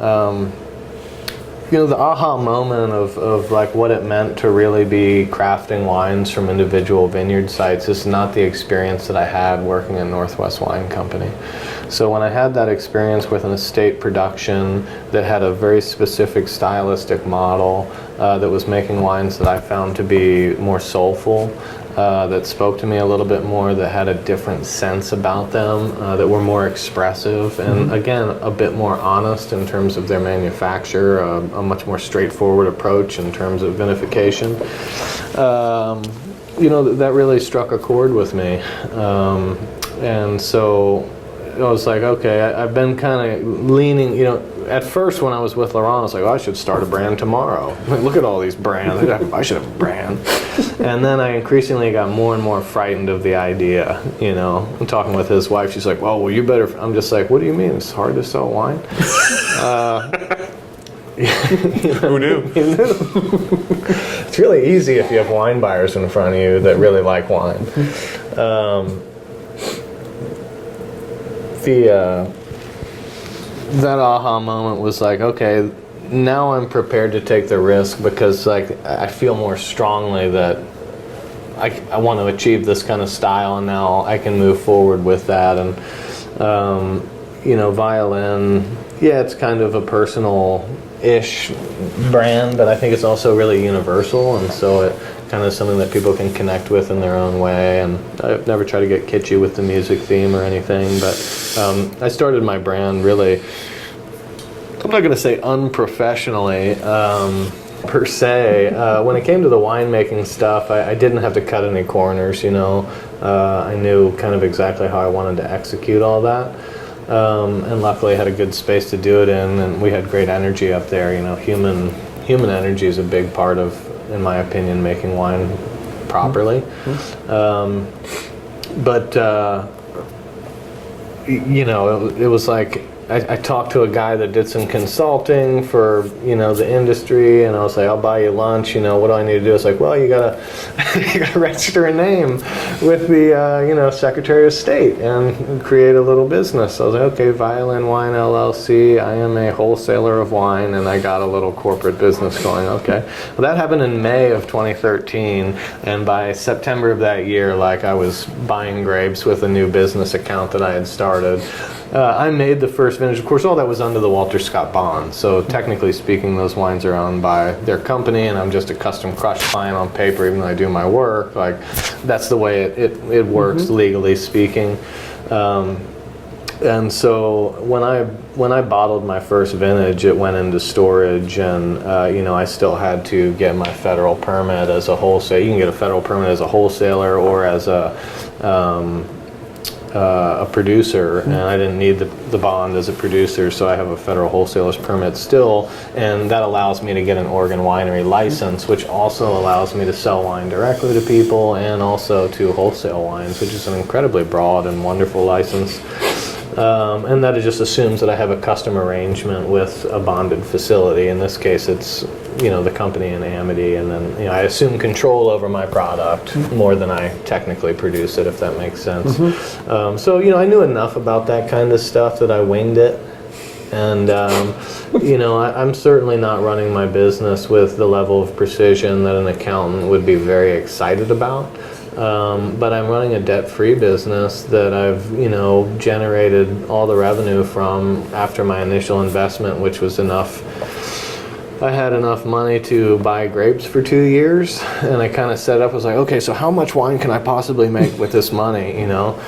The aha moment of like what it meant to really be crafting wines from individual vineyard sites is not the experience that I had working in Northwest Wine Company. So when I had that experience with an estate production that had a very specific stylistic model that was making wines that I found to be more soulful, that spoke to me a little bit more, that had a different sense about them, that were more expressive, and again, a bit more honest in terms of their manufacture, a much more straightforward approach in terms of vinification. That really struck a chord with me. And so I was like, okay, I've been kind of leaning, at first when I was with Laurent, I was like, I should start a brand tomorrow. Look at all these brands. I should have a brand. And then I increasingly got more and more frightened of the idea, I'm talking with his wife. She's like, well, you better. I'm just like, what do you mean? It's hard to sell wine? Who knew? Who knew? It's really easy if you have wine buyers in front of you that really like wine. That aha moment was like, okay, now I'm prepared to take the risk because I feel more strongly that I want to achieve this kind of style, and now I can move forward with that. And Violin, it's kind of a personal-ish brand, but I think it's also really universal, and so it kind of something that people can connect with in their own way. And I've never tried to get kitschy with the music theme or anything, but I started my brand really, I'm not going to say unprofessionally per se. When it came to the winemaking stuff, I didn't have to cut any corners, I knew kind of exactly how I wanted to execute all that. And luckily I had a good space to do it in, and we had great energy up there. Human energy is a big part of, in my opinion, making wine properly. It was like I talked to a guy that did some consulting for the industry, and I was like, I'll buy you lunch. What do I need to do? It's like, well, you gotta register a name with the Secretary of State and create a little business. So I was like, okay, Violin Wine LLC. I am a wholesaler of wine, and I got a little corporate business going. Okay, well, that happened in May of 2013, and by September of that year, I was buying grapes with a new business account that I had started. I made the first vintage. Of course, all that was under the Walter Scott bond. So technically speaking, those wines are owned by their company, and I'm just a custom crush client on paper, even though I do my work. That's the way it works, legally speaking. And so when I bottled my first vintage, it went into storage, and I still had to get my federal permit as a wholesaler. You can get a federal permit as a wholesaler or as a producer, and I didn't need the bond as a producer, so I have a federal wholesaler's permit still, and that allows me to get an Oregon winery license, which also allows me to sell wine directly to people and also to wholesale wines, which is an incredibly broad and wonderful license. And that it just assumes that I have a custom arrangement with a bonded facility. In this case, it's the company in Amity, and then I assume control over my product more than I technically produce it, if that makes sense. So I knew enough about that kind of stuff that I winged it. And I'm certainly not running my business with the level of precision that an accountant would be very excited about. But I'm running a debt-free business that I've, generated all the revenue from after my initial investment, which was enough I had enough money to buy grapes for 2 years, and I kind of set up, was like, okay, so how much wine can I possibly make with this money, you know?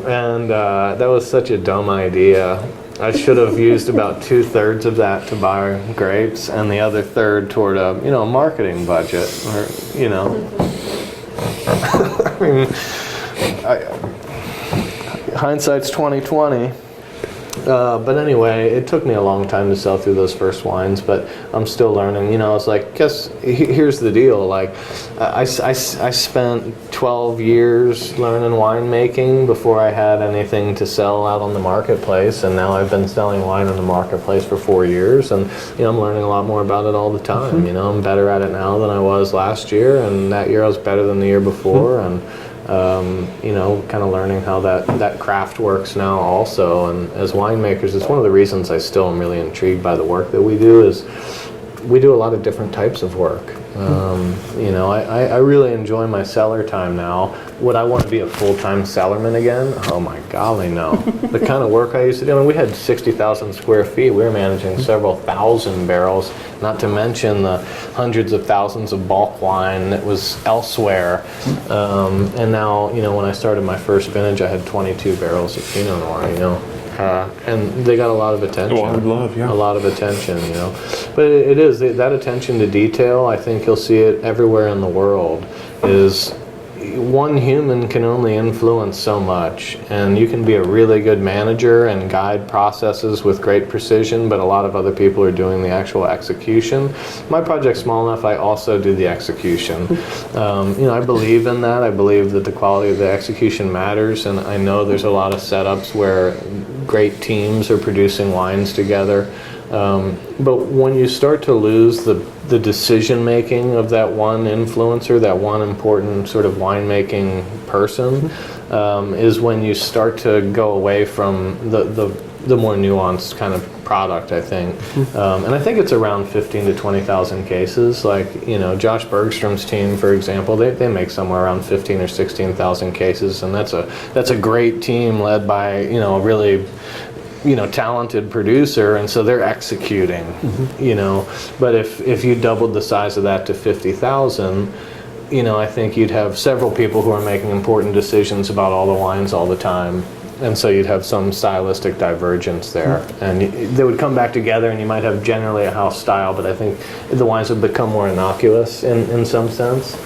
And that was such a dumb idea. I should have used about 2/3 of that to buy grapes, and the other third toward a, you know, marketing budget, or, you know. I mean, hindsight's 20/20. But anyway, it took me a long time to sell through those first wines, but I'm still learning. You know, it's like, here's the deal. Like, I spent 12 years learning winemaking before I had anything to sell out on the marketplace, and now I've been selling wine on the marketplace for 4 years, and, you know, I'm learning a lot more about it all the time. Mm-hmm. You know, I'm better at it now than I was last year, and that year I was better than the year before, and you know, kind of learning how that craft works now also. And as winemakers, it's one of the reasons I still am really intrigued by the work that we do, is we do a lot of different types of work. You know, I really enjoy my cellar time now. Would I want to be a full-time cellarman again? Oh my golly, no. The kind of work I used to do, I mean, we had 60,000 square feet. We were managing several thousand barrels, not to mention the hundreds of thousands of bulk wine that was elsewhere. And now, you know, when I started my first vintage, I had 22 barrels of Pinot Noir, you know. And they got a lot of attention. Oh, I would love, yeah. A lot of attention, you know. But it is, that attention to detail, I think you'll see it everywhere in the world, is one human can only influence so much, and you can be a really good manager and guide processes with great precision, but a lot of other people are doing the actual execution. My project's small enough, I also do the execution. You know, I believe in that. I believe that the quality of the execution matters, and I know there's a lot of setups where great teams are producing wines together. But when you start to lose the decision making of that one influencer, that one important sort of winemaking person, is when you start to go away from the more nuanced kind of product, I think. And I think it's around 15 to 20,000 cases. Like, you know, Josh Bergstrom's team, for example, they make somewhere around 15 or 16,000 cases, and that's a great team led by, you know, a really, you know, talented producer, and so they're executing, you know. But if you doubled the size of that to 50,000, you know, I think you'd have several people who are making important decisions about all the wines all the time, and so you'd have some stylistic divergence there, and they would come back together, and you might have generally a house style, but I think the wines would become more innocuous in some sense.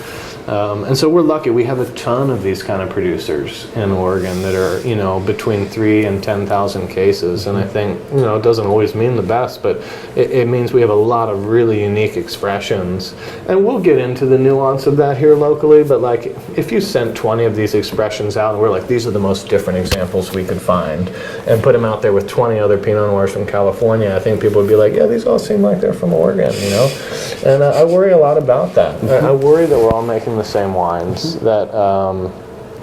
And so we're lucky. We have a ton of these kind of producers in Oregon that are, you know, between 3,000 and 10,000 cases. And I think, you know, it doesn't always mean the best, but it means we have a lot of really unique expressions. And we'll get into the nuance of that here locally, but like if you sent 20 of these expressions out and we're like, these are the most different examples we could find, and put them out there with 20 other Pinot Noirs from California, I think people would be like, yeah, these all seem like they're from Oregon, you know? And I worry a lot about that. I worry that we're all making the same wines, that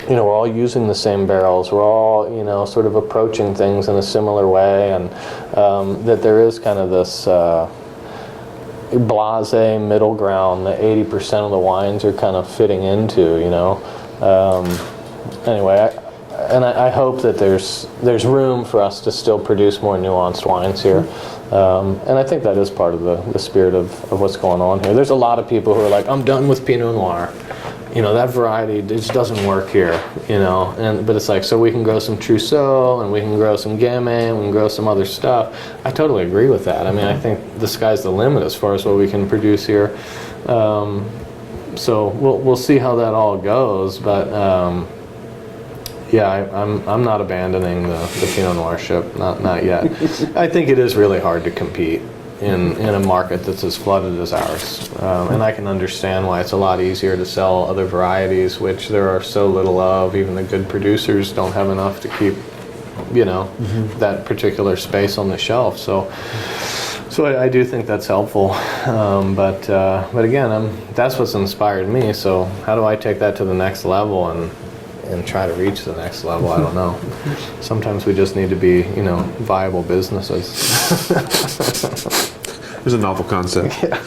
you know, we're all using the same barrels, we're all, you know, sort of approaching things in a similar way, and that there is kind of this blasé middle ground that 80% of the wines are kind of fitting into, you know. Anyway, I hope that there's room for us to still produce more nuanced wines here. And I think that is part of the spirit of what's going on here. There's a lot of people who are like, I'm done with Pinot Noir. You know, that variety just doesn't work here, you know. But it's like, so we can grow some Trousseau, and we can grow some Gamay, and we can grow some other stuff. I totally agree with that. I mean, I think the sky's the limit as far as what we can produce here. So we'll see how that all goes, but yeah, I'm not abandoning the Pinot Noir ship, not yet. I think it is really hard to compete in a market that's as flooded as ours, and I can understand why it's a lot easier to sell other varieties, which there are so little of. Even the good producers don't have enough to keep, you know, that particular space on the shelf. So I do think that's helpful, but again, that's what's inspired me. So how do I take that to the next level and try to reach the next level? I don't know. Sometimes we just need to be, you know, viable businesses. There's a novel concept. Yeah.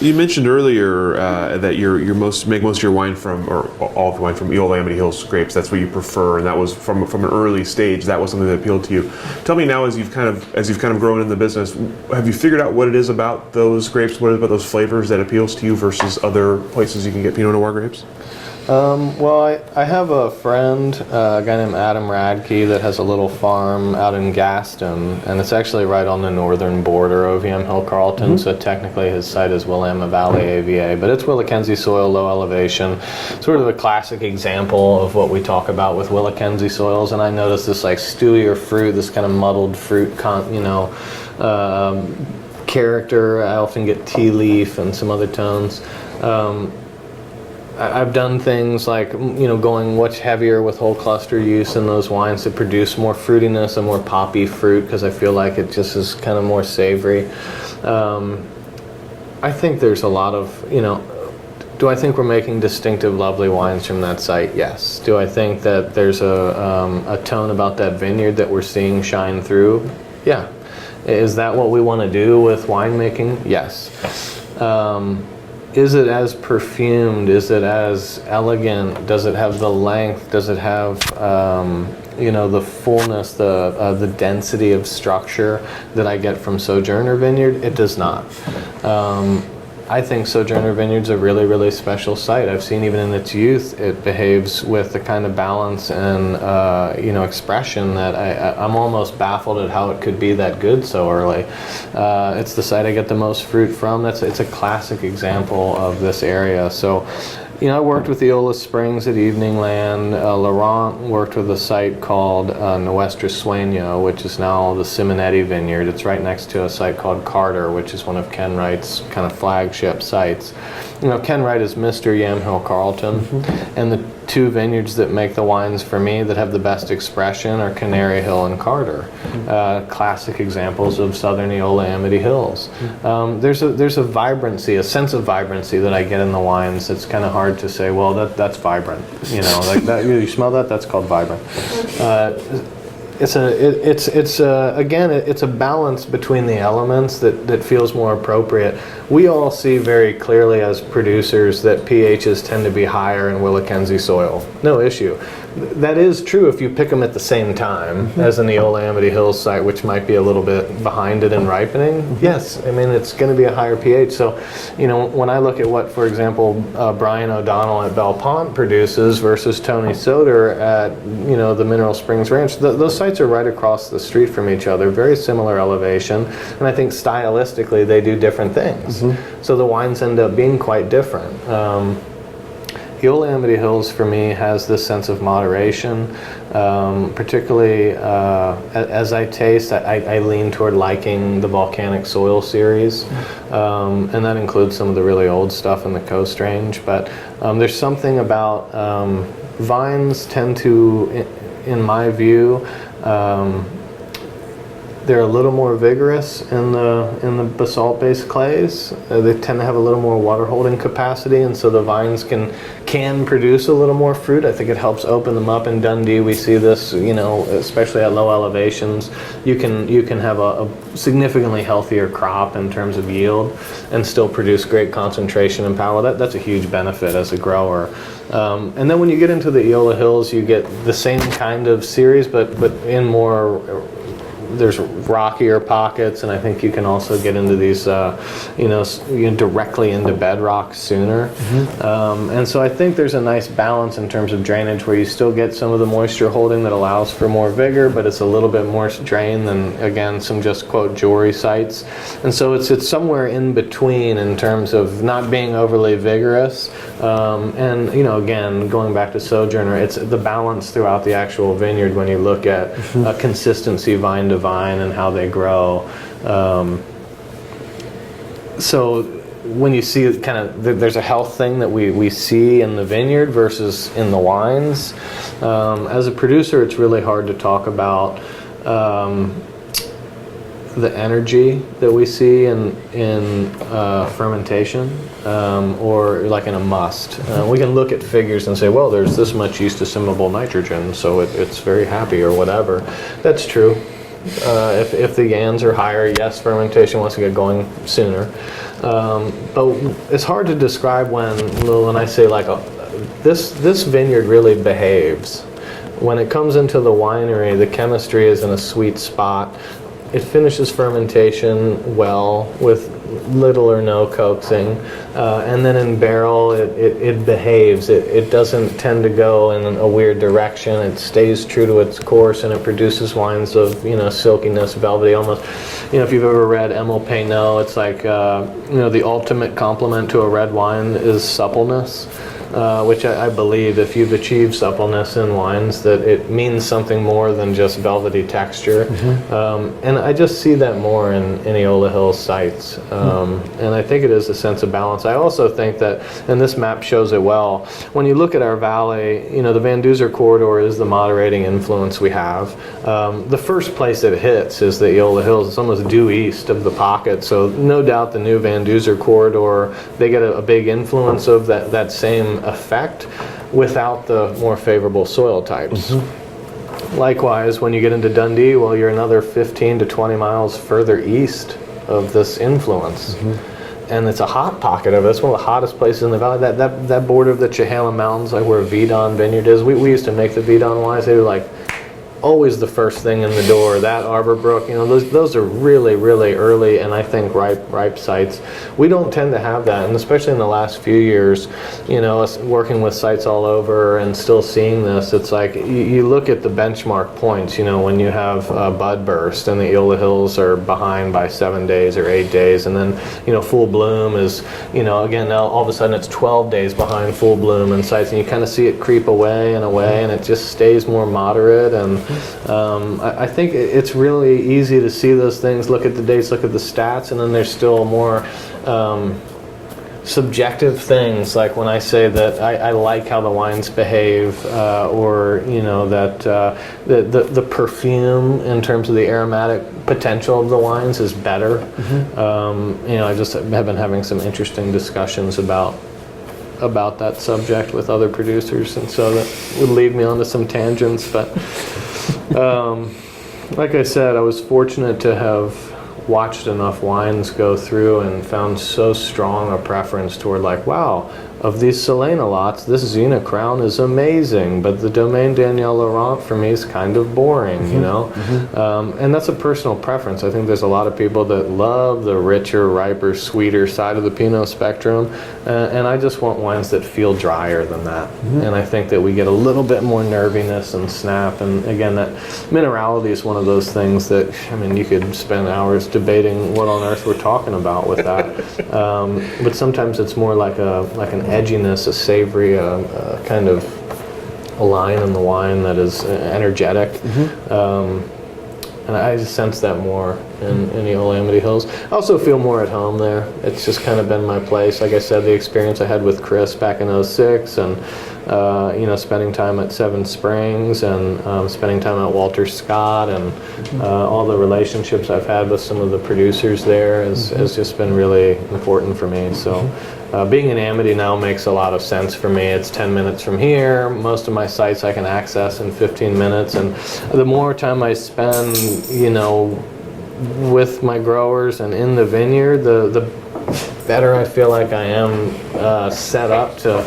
You mentioned earlier that you make most of your wine from, or all of your wine from Willamette Hills grapes. That's what you prefer, and that was from an early stage. That was something that appealed to you. Tell me now, as you've kind of grown in the business, have you figured out what it is about those grapes, what it is about those flavors that appeals to you versus other places you can get Pinot Noir grapes? Well, I have a friend, a guy named Adam Radke, that has a little farm out in Gaston, and it's actually right on the northern border of Yamhill Carlton, so technically his site is Willamette Valley AVA, but it's Willackenzie soil, low elevation, sort of a classic example of what we talk about with Willackenzie soils, and I noticed this like stewier fruit, this kind of muddled fruit, character. I often get tea leaf and some other tones. I've done things like, going much heavier with whole cluster use in those wines to produce more fruitiness and more poppy fruit, because I feel like it just is kind of more savory. I think there's a lot of, do I think we're making distinctive, lovely wines from that site? Yes. Do I think that there's a tone about that vineyard that we're seeing shine through? Yeah. Is that what we want to do with winemaking? Yes. Is it as perfumed? Is it as elegant? Does it have the length? Does it have, the fullness, the density of structure that I get from Sojourner Vineyard? It does not. I think Sojourner Vineyard's a really, really special site. I've seen even in its youth, it behaves with the kind of balance and, expression that I'm almost baffled at how it could be that good so early. It's the site I get the most fruit from. It's a classic example of this area. So, I worked with Eola Springs at Evening Land. Laurent worked with a site called Nuestra Sueño, which is now the Simonetti Vineyard. It's right next to a site called Carter, which is one of Ken Wright's kind of flagship sites. Ken Wright is Mr. Yamhill Carlton, and the two vineyards that make the wines for me that have the best expression are Canary Hill and Carter, classic examples of southern Eola Amity Hills. There's a vibrancy, a sense of vibrancy that I get in the wines. It's kind of hard to say, well, that's vibrant. Like that. You smell that? That's called vibrant. It's a balance between the elements that feels more appropriate. We all see very clearly as producers that pHs tend to be higher in Willackenzie soil. No issue. That is true if you pick them at the same time as in the Eola Amity Hills site, which might be a little bit behind it in ripening. Yes, it's going to be a higher pH. So, when I look at what, for example, Brian O'Donnell at Belpont produces versus Tony Soder at, the Mineral Springs Ranch, those sites are right across the street from each other, very similar elevation, and I think stylistically they do different things. So the wines end up being quite different. Eola Amity Hills for me has this sense of moderation, particularly as I taste, I lean toward liking the Volcanic Soil series, and that includes some of the really old stuff in the Coast Range, but there's something about vines tend to, in my view, they're a little more vigorous in the basalt-based clays. They tend to have a little more water-holding capacity, and so the vines can produce a little more fruit. I think it helps open them up. In Dundee, we see this, especially at low elevations. You can have a significantly healthier crop in terms of yield, and still produce great concentration and power. That's a huge benefit as a grower. And then when you get into the Eola Hills, you get the same kind of series, but in more. There's rockier pockets, and I think you can also get into these, directly into bedrock sooner. And so I think there's a nice balance in terms of drainage where you still get some of the moisture holding that allows for more vigor, but it's a little bit more drained than, again, some just, quote, jewelry sites. And so it's somewhere in between in terms of not being overly vigorous. And, again, going back to Sojourner, it's the balance throughout the actual vineyard when you look at consistency vine to vine and how they grow. So when you see kind of, there's a health thing that we see in the vineyard versus in the wines. As a producer, it's really hard to talk about the energy that we see in fermentation, or like in a must. We can look at figures and say, well, there's this much yeast assimilable nitrogen, so it's very happy or whatever. That's true. If the YANs are higher, yes, fermentation wants to get going sooner. But it's hard to describe when I say like this vineyard really behaves. When it comes into the winery, the chemistry is in a sweet spot. It finishes fermentation well with little or no coaxing, and then in barrel it behaves. It doesn't tend to go in a weird direction. It stays true to its course, and it produces wines of silkiness, velvety, almost. If you've ever read Emile Peynaud, it's like the ultimate compliment to a red wine is suppleness. Which I believe, if you've achieved suppleness in wines, that it means something more than just velvety texture. And I just see that more in Eola Hills sites. And I think it is a sense of balance. I also think that, and this map shows it well, when you look at our valley, the Van Duzer corridor is the moderating influence we have. The first place it hits is the Eola Hills. It's almost due east of the pocket. So no doubt the new Van Duzer corridor, they get a big influence of that same effect without the more favorable soil types. Likewise, when you get into Dundee, well, you're another 15 to 20 miles further east of this influence. And it's a hot pocket of it. It's one of the hottest places in the valley. That border of the Chehalem Mountains, like where Vidon Vineyard is, we used to make the Vidon wines. They were like always the first thing in the door. That Arbor Brook, those are really, really early and I think ripe sites. We don't tend to have that, and especially in the last few years, us working with sites all over and still seeing this, it's like you look at the benchmark points, when you have bud burst and the Eola Hills are behind by 7 days or 8 days, and then, full bloom is, again, now all of a sudden it's 12 days behind full bloom in sites, and you kind of see it creep away and away, and it just stays more moderate. And I think it's really easy to see those things, look at the dates, look at the stats, and then there's still more subjective things, like when I say that I like how the wines behave, or that the perfume in terms of the aromatic potential of the wines is better. I just have been having some interesting discussions about that subject with other producers, and so that would lead me onto some tangents, but like I said, I was fortunate to have watched enough wines go through and found so strong a preference toward, like, wow, of these Solana lots, this Zena Crown is amazing, but the Domaine Daniel Laurent for me is kind of boring, and that's a personal preference. I think there's a lot of people that love the richer, riper, sweeter side of the Pinot spectrum, and I just want wines that feel drier than that. And I think that we get a little bit more nerviness and snap, and again, that minerality is one of those things that, you could spend hours debating what on earth we're talking about with that. But sometimes it's more like an edginess, a savory, a kind of a line in the wine that is energetic. And I just sense that more in the Willamette Hills. I also feel more at home there. It's just kind of been my place. Like I said, the experience I had with Chris back in '06, and spending time at Seven Springs, and spending time at Walter Scott, and all the relationships I've had with some of the producers there has just been really important for me. So being in Amity now makes a lot of sense for me. It's 10 minutes from here. Most of my sites I can access in 15 minutes, and the more time I spend, with my growers and in the vineyard, the better I feel like I am set up to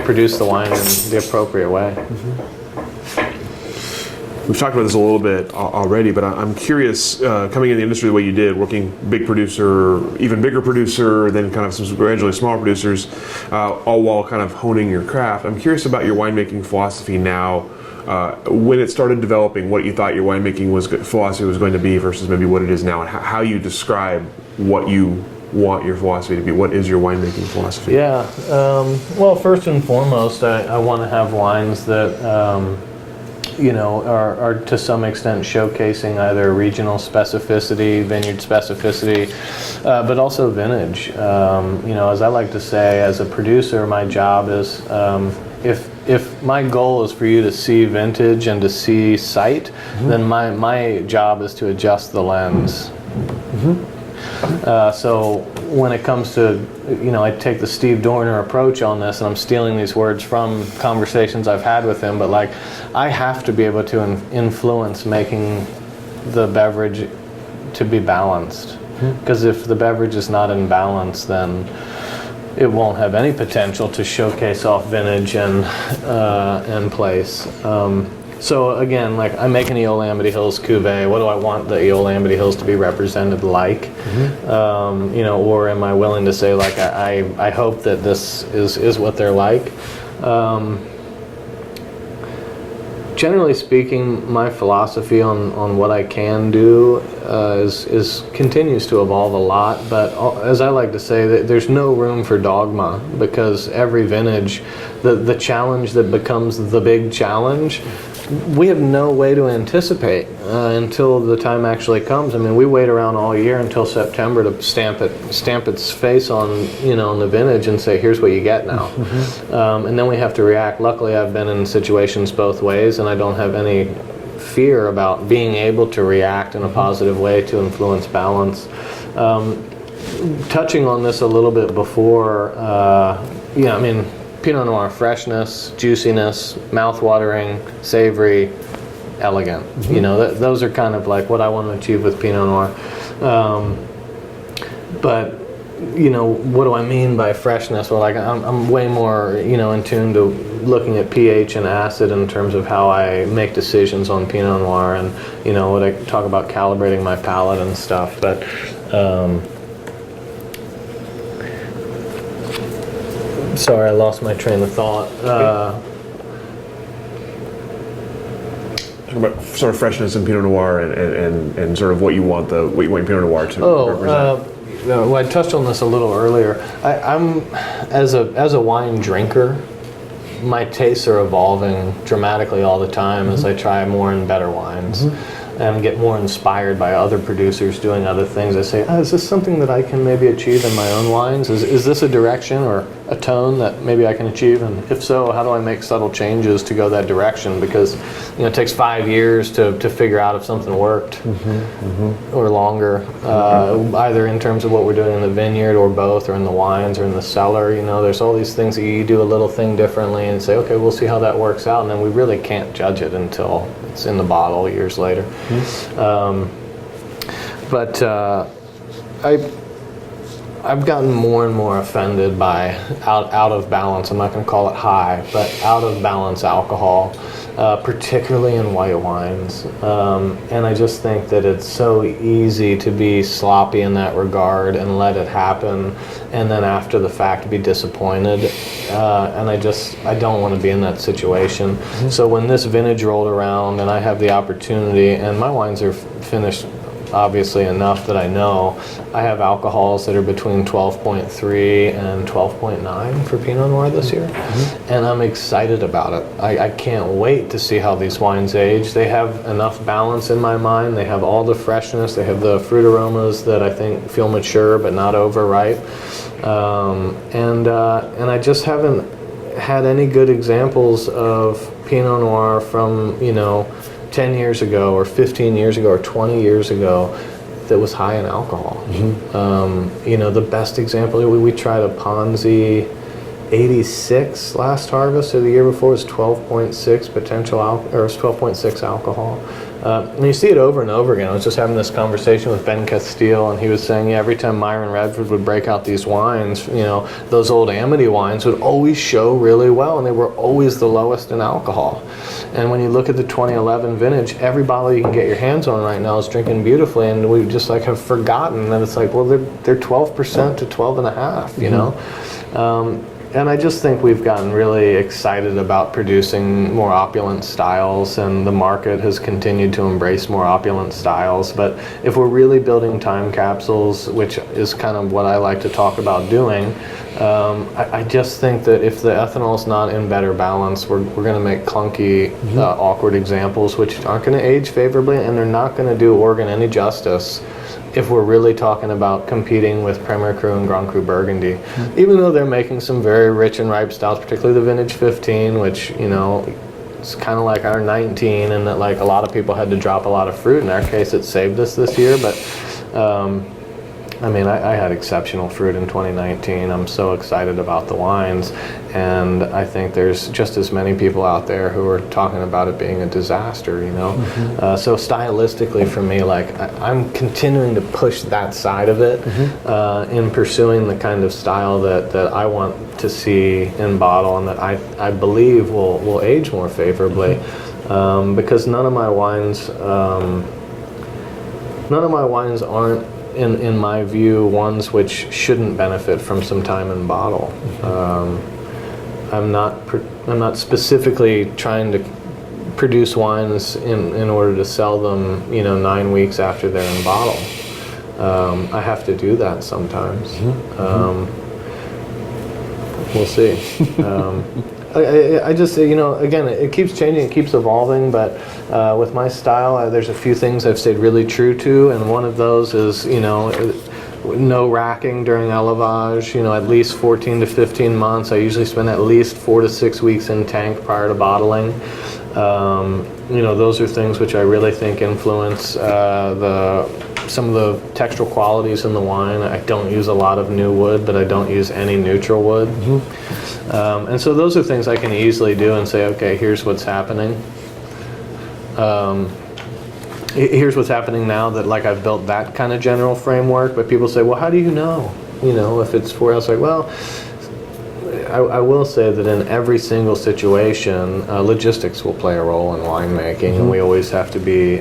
produce the wine in the appropriate way. We've talked about this a little bit already, but I'm curious, coming in the industry the way you did, working big producer, even bigger producer, then kind of some gradually smaller producers, all while kind of honing your craft. I'm curious about your winemaking philosophy now. When it started developing, what you thought your winemaking philosophy was going to be versus maybe what it is now, and how you describe what you want your philosophy to be. What is your winemaking philosophy? Yeah, well, first and foremost, I want to have wines that are to some extent showcasing either regional specificity, vineyard specificity, but also vintage. As I like to say, as a producer, my job is, if my goal is for you to see vintage and to see site, then my job is to adjust the lens. So when it comes to, I take the Steve Dorner approach on this, and I'm stealing these words from conversations I've had with him, but I have to be able to influence making the beverage to be balanced. Because if the beverage is not in balance, then it won't have any potential to showcase off vintage and place. So again, like I'm making the Old Amity Hills cuvee. What do I want the Old Amity Hills to be represented like? You know, or am I willing to say like I hope that this is what they're like? Generally speaking, my philosophy on what I can do is continues to evolve a lot. But as I like to say, that there's no room for dogma, because every vintage, the challenge that becomes the big challenge, we have no way to anticipate until the time actually comes. I mean, we wait around all year until September to stamp its face on, you know, on the vintage and say, here's what you get now. And then we have to react. Luckily, I've been in situations both ways, and I don't have any fear about being able to react in a positive way to influence balance. Touching on this a little bit before, yeah, I mean, Pinot Noir, freshness, juiciness, mouth-watering, savory, elegant. You know, those are kind of like what I want to achieve with Pinot Noir. But, you know, what do I mean by freshness? Well, like I'm way more, you know, in tune to looking at pH and acid in terms of how I make decisions on Pinot Noir, and, you know, what I talk about calibrating my palate and stuff. But sorry, I lost my train of thought. Talk about sort of freshness in Pinot Noir and sort of what you want Pinot Noir to represent. Well, I touched on this a little earlier. I'm as a wine drinker, my tastes are evolving dramatically all the time as I try more and better wines. And get more inspired by other producers doing other things. I say, is this something that I can maybe achieve in my own wines? Is this a direction or a tone that maybe I can achieve? And if so, how do I make subtle changes to go that direction? Because, you know, it takes 5 years to figure out if something worked, or longer, either in terms of what we're doing in the vineyard or both, or in the wines or in the cellar. You know, there's all these things that you do a little thing differently and say, okay, we'll see how that works out. And then we really can't judge it until it's in the bottle years later. But I've gotten more and more offended by out of balance. I'm not going to call it high, but out of balance alcohol, particularly in white wines. And I just think that it's so easy to be sloppy in that regard and let it happen, and then after the fact be disappointed. And I don't want to be in that situation. So when this vintage rolled around and I have the opportunity, and my wines are finished obviously enough that I know I have alcohols that are between 12.3 and 12.9 for Pinot Noir this year. And I'm excited about it. I can't wait to see how these wines age. They have enough balance in my mind. They have all the freshness. They have the fruit aromas that I think feel mature but not overripe. And I just haven't had any good examples of Pinot Noir from, you know, 10 years ago or 15 years ago or 20 years ago that was high in alcohol. You know, the best example, we tried a Ponzi 86 last harvest, or the year before, was 12.6 potential or it was 12.6 alcohol. And you see it over and over again. I was just having this conversation with Ben Castile, and he was saying, yeah, every time Myron Redford would break out these wines, you know, those old Amity wines would always show really well, and they were always the lowest in alcohol. And when you look at the 2011 vintage, every bottle you can get your hands on right now is drinking beautifully, and we just like have forgotten that it's like, well, they're 12% to 12.5, you know? And I just think we've gotten really excited about producing more opulent styles, and the market has continued to embrace more opulent styles. But if we're really building time capsules, which is kind of what I like to talk about doing, I just think that if the ethanol is not in better balance, we're going to make clunky, awkward examples, which aren't going to age favorably, and they're not going to do Oregon any justice if we're really talking about competing with Premier Cru and Grand Cru Burgundy. Even though they're making some very rich and ripe styles, particularly the Vintage 15, which, you know, it's kind of like our 19, and that like a lot of people had to drop a lot of fruit. In our case, it saved us this year, but I mean, I had exceptional fruit in 2019. I'm so excited about the wines, and I think there's just as many people out there who are talking about it being a disaster, you know. So stylistically for me, like I'm continuing to push that side of it in pursuing the kind of style that I want to see in bottle, and that I believe will age more favorably, because none of my wines aren't, in my view, ones which shouldn't benefit from some time in bottle. I'm not specifically trying to produce wines in order to sell them, you know, 9 weeks after they're in bottle. I have to do that sometimes. We'll see. I just, you know, again, it keeps changing, it keeps evolving, but with my style, there's a few things I've stayed really true to, and one of those is, you know, no racking during élevage, you know, at least 14 to 15 months. I usually spend at least 4 to 6 weeks in tank prior to bottling. You know, those are things which I really think influence some of the textural qualities in the wine. I don't use a lot of new wood, but I don't use any neutral wood. And so those are things I can easily do and say, okay, here's what's happening. Here's what's happening now that, like, I've built that kind of general framework. But people say, well, how do you know? You know, if it's for us, like, well, I will say that in every single situation, logistics will play a role in winemaking, and we always have to be,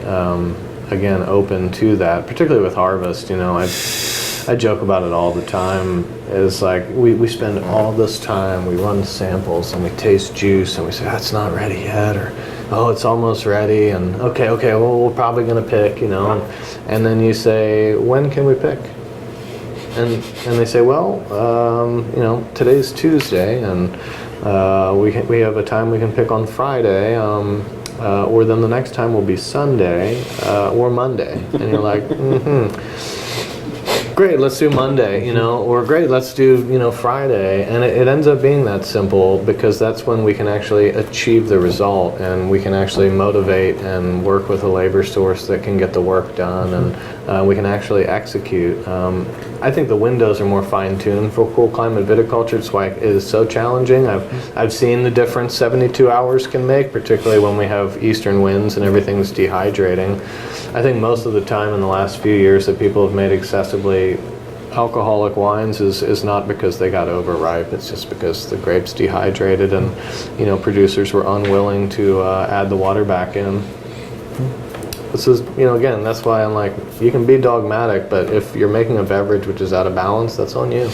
again, open to that, particularly with harvest. You know, I joke about it all the time. It's like we spend all this time, we run samples and we taste juice and we say, that's not ready yet, or oh, it's almost ready, and okay, well, we're probably going to pick, you know, and then you say, when can we pick? And they say, well, you know, today's Tuesday, and we have a time we can pick on Friday, or then the next time will be Sunday or Monday, and you're like, great, let's do Monday, you know, or great, let's do, you know, Friday. And it ends up being that simple, because that's when we can actually achieve the result, and we can actually motivate and work with a labor source that can get the work done, and we can actually execute. I think the windows are more fine-tuned for cool climate viticulture. It's why it is so challenging. I've seen the difference 72 hours can make, particularly when we have eastern winds and everything's dehydrating. I think most of the time in the last few years that people have made excessively alcoholic wines is not because they got overripe. It's just because the grapes dehydrated, and, you know, producers were unwilling to add the water back in. This is, you know, again, that's why I'm like, you can be dogmatic, but if you're making a beverage which is out of balance, that's on you.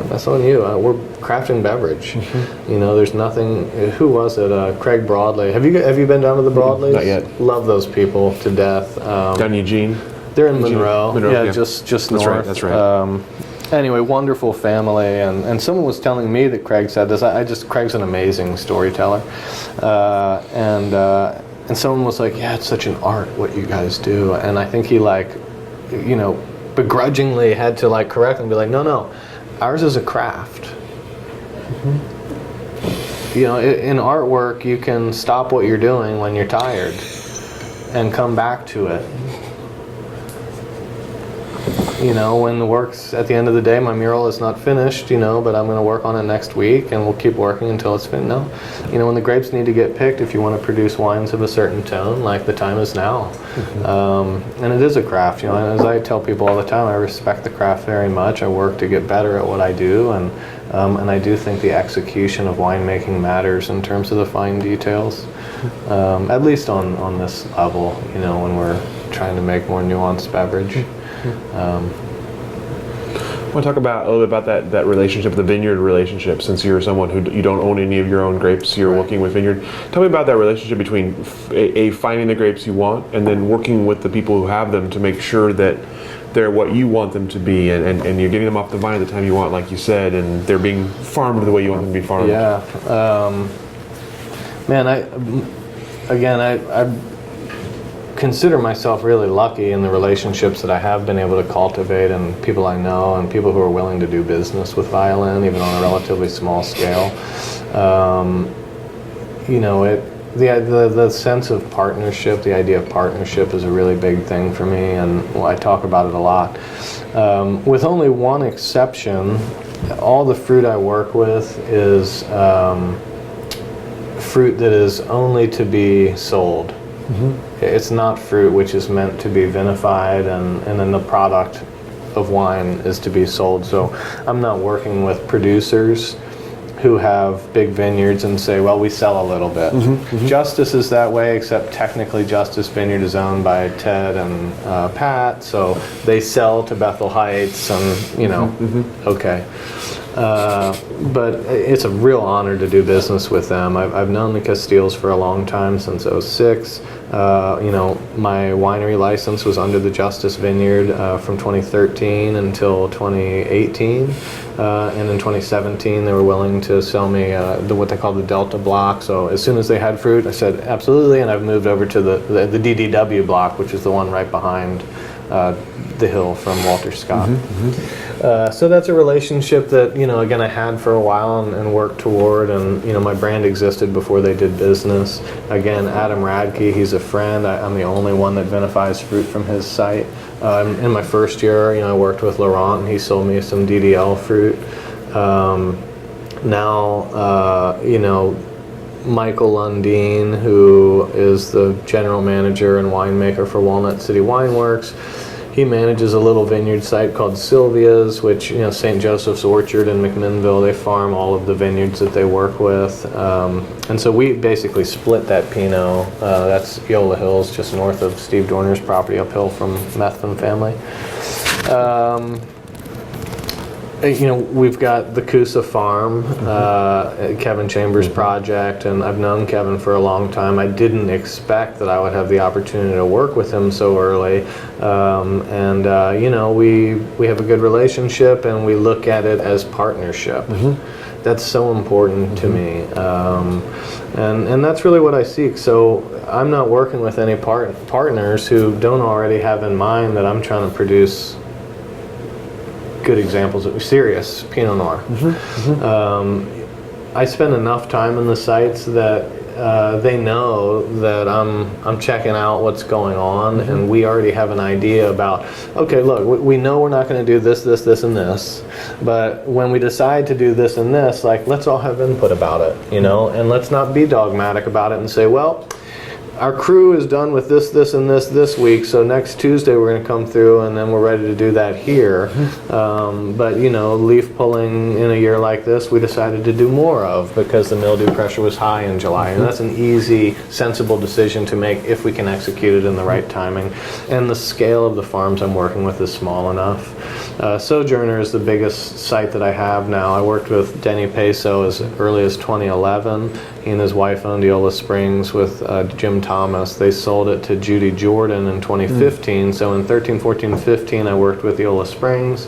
That's on you. We're crafting beverage. You know, there's nothing. Who was it? Craig Broadley. Have you been down to the Broadleys? Not yet. Love those people to death. Down Eugene. They're in Monroe. Yeah, just that's north. That's right. Anyway, wonderful family, and someone was telling me that Craig said this. Craig's an amazing storyteller, and someone was like, yeah, it's such an art what you guys do, and I think he, like, you know, begrudgingly had to, like, correct and be like, no, ours is a craft. You know, in artwork, you can stop what you're doing when you're tired and come back to it. You know, when the work's at the end of the day, my mural is not finished, you know, but I'm going to work on it next week, and we'll keep working until it's finished. No, you know, when the grapes need to get picked, if you want to produce wines of a certain tone, like, the time is now. And it is a craft, you know, and as I tell people all the time, I respect the craft very much. I work to get better at what I do, and I do think the execution of winemaking matters in terms of the fine details, at least on this level, you know, when we're trying to make more nuanced beverage. I want to talk about a little bit about that relationship, the vineyard relationship. Since you're someone who you don't own any of your own grapes, you're working with vineyard. Tell me about that relationship between finding the grapes you want, and then working with the people who have them to make sure that they're what you want them to be, and you're getting them off the vine at the time you want, like you said, and they're being farmed the way you want them to be farmed. Yeah, man, I consider myself really lucky in the relationships that I have been able to cultivate, and people I know, and people who are willing to do business with Violin, even on a relatively small scale. You know, the sense of partnership, the idea of partnership is a really big thing for me, and I talk about it a lot. With only one exception, all the fruit I work with is fruit that is only to be sold. Mm-hmm. It's not fruit which is meant to be vinified and then the product of wine is to be sold. So I'm not working with producers who have big vineyards and say, well, we sell a little bit. Mm-hmm, mm-hmm. Justice is that way, except technically Justice Vineyard is owned by Ted and Pat, so they sell to Bethel Heights and, you know, mm-hmm. Okay. But it's a real honor to do business with them. I've known the Castiles for a long time, since '06. You know, my winery license was under the Justice Vineyard from 2013 until 2018. And in 2017, they were willing to sell me what they call the Delta block. So as soon as they had fruit, I said, absolutely, and I've moved over to the DDW block, which is the one right behind the hill from Walter Scott. Mm-hmm, mm-hmm. So that's a relationship that, you know, again, I had for a while and worked toward, and, you know, my brand existed before they did business. Again, Adam Radke, he's a friend. I'm the only one that vinifies fruit from his site. In my first year, you know, I worked with Laurent, and he sold me some DDL fruit. Now, you know, Michael Lundeen, who is the general manager and winemaker for Walnut City Wineworks, he manages a little vineyard site called Sylvia's, which, you know, St. Joseph's Orchard in McMinnville, they farm all of the vineyards that they work with. And so we basically split that Pinot. That's Eola Hills, just north of Steve Dorner's property, uphill from Methvin family. You know, we've got the Coosa Farm, Kevin Chambers' project, and I've known Kevin for a long time. I didn't expect that I would have the opportunity to work with him so early. You know, we have a good relationship, and we look at it as partnership. Mm-hmm. That's so important to me. And that's really what I seek. So I'm not working with any partners who don't already have in mind that I'm trying to produce good examples of serious Pinot Noir. Mm-hmm. Mm-hmm. I spend enough time in the sites that they know that I'm checking out what's going on, mm-hmm. and we already have an idea about, okay, look, we know we're not going to do this, this, this, and this, but when we decide to do this and this, like, let's all have input about it, you know, and let's not be dogmatic about it and say, well, our crew is done with this, this, and this week, so next Tuesday we're going to come through and then we're ready to do that here. But, you know, leaf pulling in a year like this, we decided to do more of because the mildew pressure was high in July. And that's an easy, sensible decision to make if we can execute it in the right timing. And the scale of the farms I'm working with is small enough. Sojourner is the biggest site that I have now. I worked with Denny Peso as early as 2011. He and his wife owned Eola Springs with Jim Thomas. They sold it to Judy Jordan in 2015. So in 13, 14, 15, I worked with Eola Springs.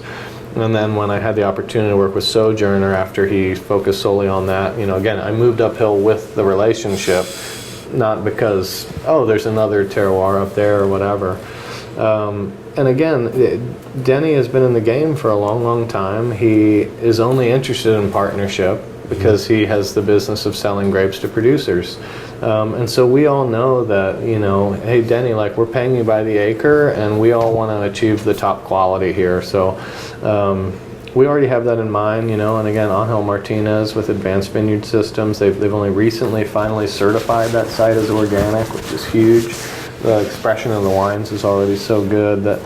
And then when I had the opportunity to work with Sojourner after he focused solely on that, you know, again, I moved uphill with the relationship, not because, oh, there's another terroir up there or whatever. And again, Denny has been in the game for a long, long time. He is only interested in partnership because he has the business of selling grapes to producers. And so we all know that, you know, hey, Denny, like, we're paying you by the acre, and we all want to achieve the top quality here. So we already have that in mind, you know. And again, Angel Martinez with Advanced Vineyard Systems, they've only recently finally certified that site as organic, which is huge. The expression of the wines is already so good that,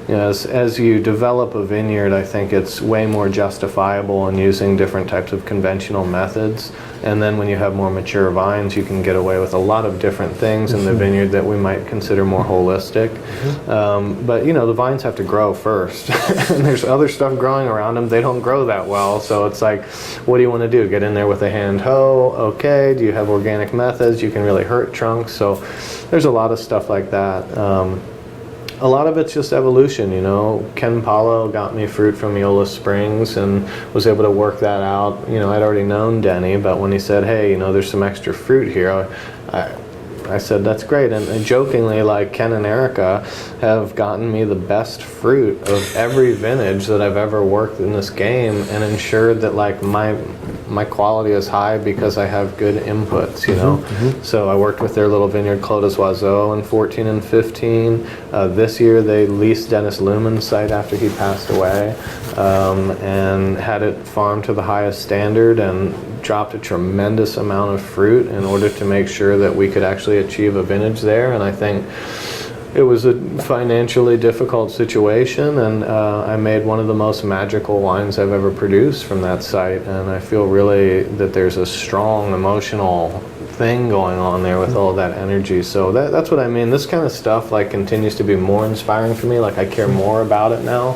you know, as you develop a vineyard, I think it's way more justifiable in using different types of conventional methods. And then when you have more mature vines, you can get away with a lot of different things in the vineyard that we might consider more holistic. But, you know, the vines have to grow first. And there's other stuff growing around them. They don't grow that well. So it's like, what do you want to do? Get in there with a hand hoe? Okay. Do you have organic methods? You can really hurt trunks. So there's a lot of stuff like that. A lot of it's just evolution, you know. Ken Paulo got me fruit from Eola Springs and was able to work that out. You know, I'd already known Denny, but when he said, hey, you know, there's some extra fruit here, I said, that's great. And jokingly, like, Ken and Erica have gotten me the best fruit of every vintage that I've ever worked in this game and ensured that, like, my my quality is high because I have good inputs, you know. So I worked with their little vineyard, Clos des Oiseaux, in 14 and 15. This year they leased Dennis Lumen's site after he passed away, and had it farmed to the highest standard and dropped a tremendous amount of fruit in order to make sure that we could actually achieve a vintage there. And I think it was a financially difficult situation, and I made one of the most magical wines I've ever produced from that site, and I feel really that there's a strong emotional thing going on there with all that energy. So that's what I mean. This kind of stuff like continues to be more inspiring for me. Like I care more about it now.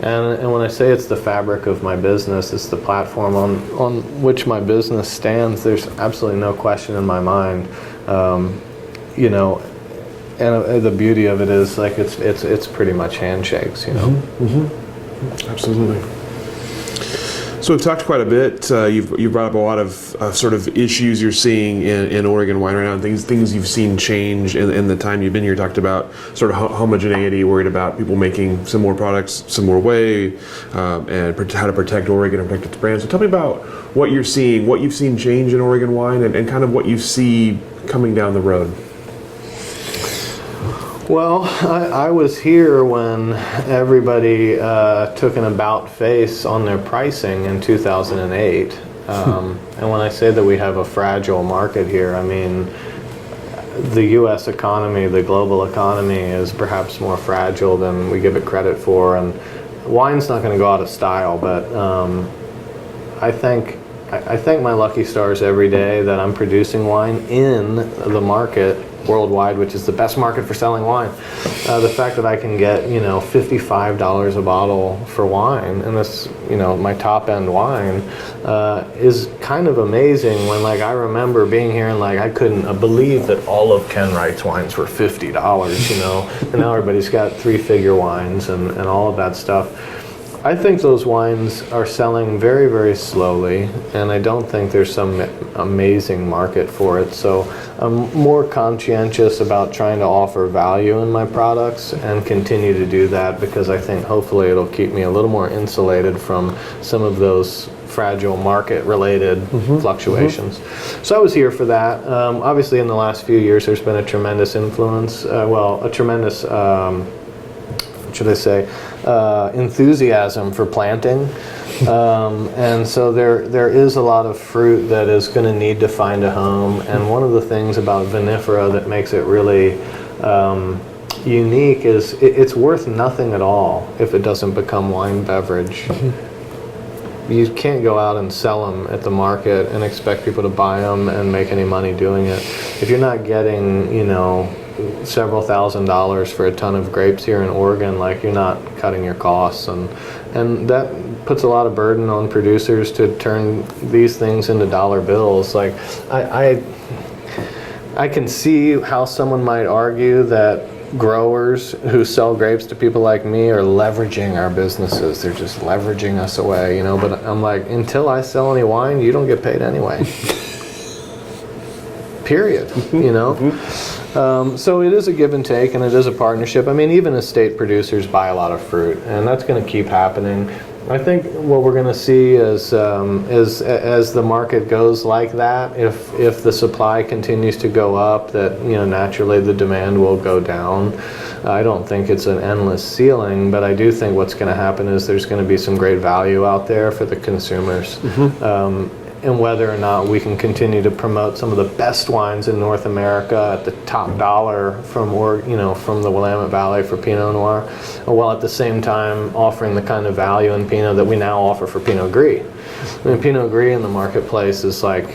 And when I say it's the fabric of my business, it's the platform on which my business stands, there's absolutely no question in my mind. You know, and the beauty of it is like it's pretty much handshakes, you know. Absolutely. So we've talked quite a bit. You've brought up a lot of sort of issues you're seeing in Oregon wine right now, and things you've seen change in the time you've been here. You talked about sort of homogeneity, worried about people making similar products similar way, and how to protect Oregon and protect its brand. So tell me about what you're seeing, what you've seen change in Oregon wine, and kind of what you see coming down the road. Well, I was here when everybody took an about face on their pricing in 2008. And when I say that we have a fragile market here, I mean the U.S. economy, the global economy is perhaps more fragile than we give it credit for. And wine's not going to go out of style, but I thank my lucky stars every day that I'm producing wine in the market worldwide, which is the best market for selling wine. The fact that I can get, you know, $55 a bottle for wine, and this, you know, my top end wine, is kind of amazing. When like I remember being here and like I couldn't believe that all of Ken Wright's wines were $50, you know, and now everybody's got 3-figure wines and all of that stuff. I think those wines are selling very, very slowly, and I don't think there's some amazing market for it. So I'm more conscientious about trying to offer value in my products and continue to do that, because I think hopefully it'll keep me a little more insulated from some of those fragile market-related fluctuations. So I was here for that. Obviously in the last few years there's been a tremendous influence, a tremendous enthusiasm for planting, and so there is a lot of fruit that is going to need to find a home. And one of the things about vinifera that makes it really unique is it's worth nothing at all if it doesn't become wine beverage. You can't go out and sell them at the market and expect people to buy them and make any money doing it. If you're not getting, you know, several $1,000s for a ton of grapes here in Oregon, like you're not cutting your costs, and that puts a lot of burden on producers to turn these things into dollar bills. Like I can see how someone might argue that growers who sell grapes to people like me are leveraging our businesses. They're just leveraging us away, you know, but I'm like, until I sell any wine, you don't get paid anyway. Period, you know? So it is a give and take, and it is a partnership. I mean, even estate producers buy a lot of fruit, and that's going to keep happening. I think what we're going to see is as the market goes like that, if the supply continues to go up, that, you know, naturally the demand will go down. I don't think it's an endless ceiling, but I do think what's going to happen is there's going to be some great value out there for the consumers. And whether or not we can continue to promote some of the best wines in North America at the top dollar from the Willamette Valley for Pinot Noir, while at the same time offering the kind of value in Pinot that we now offer for Pinot Gris. I mean, Pinot Gris in the marketplace is like,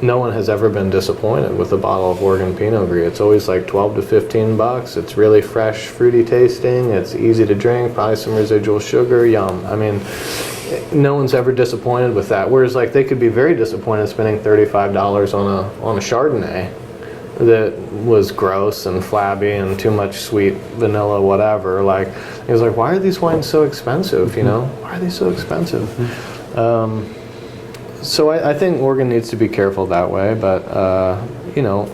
no one has ever been disappointed with a bottle of Oregon Pinot Gris. It's always like $12 to $15. It's really fresh, fruity tasting. It's easy to drink, probably some residual sugar, yum. I mean, no one's ever disappointed with that. Whereas like they could be very disappointed spending $35 on a Chardonnay that was gross and flabby and too much sweet vanilla, whatever. Like, it was like, why are these wines so expensive? You know, why are they so expensive? So I think Oregon needs to be careful that way, but you know,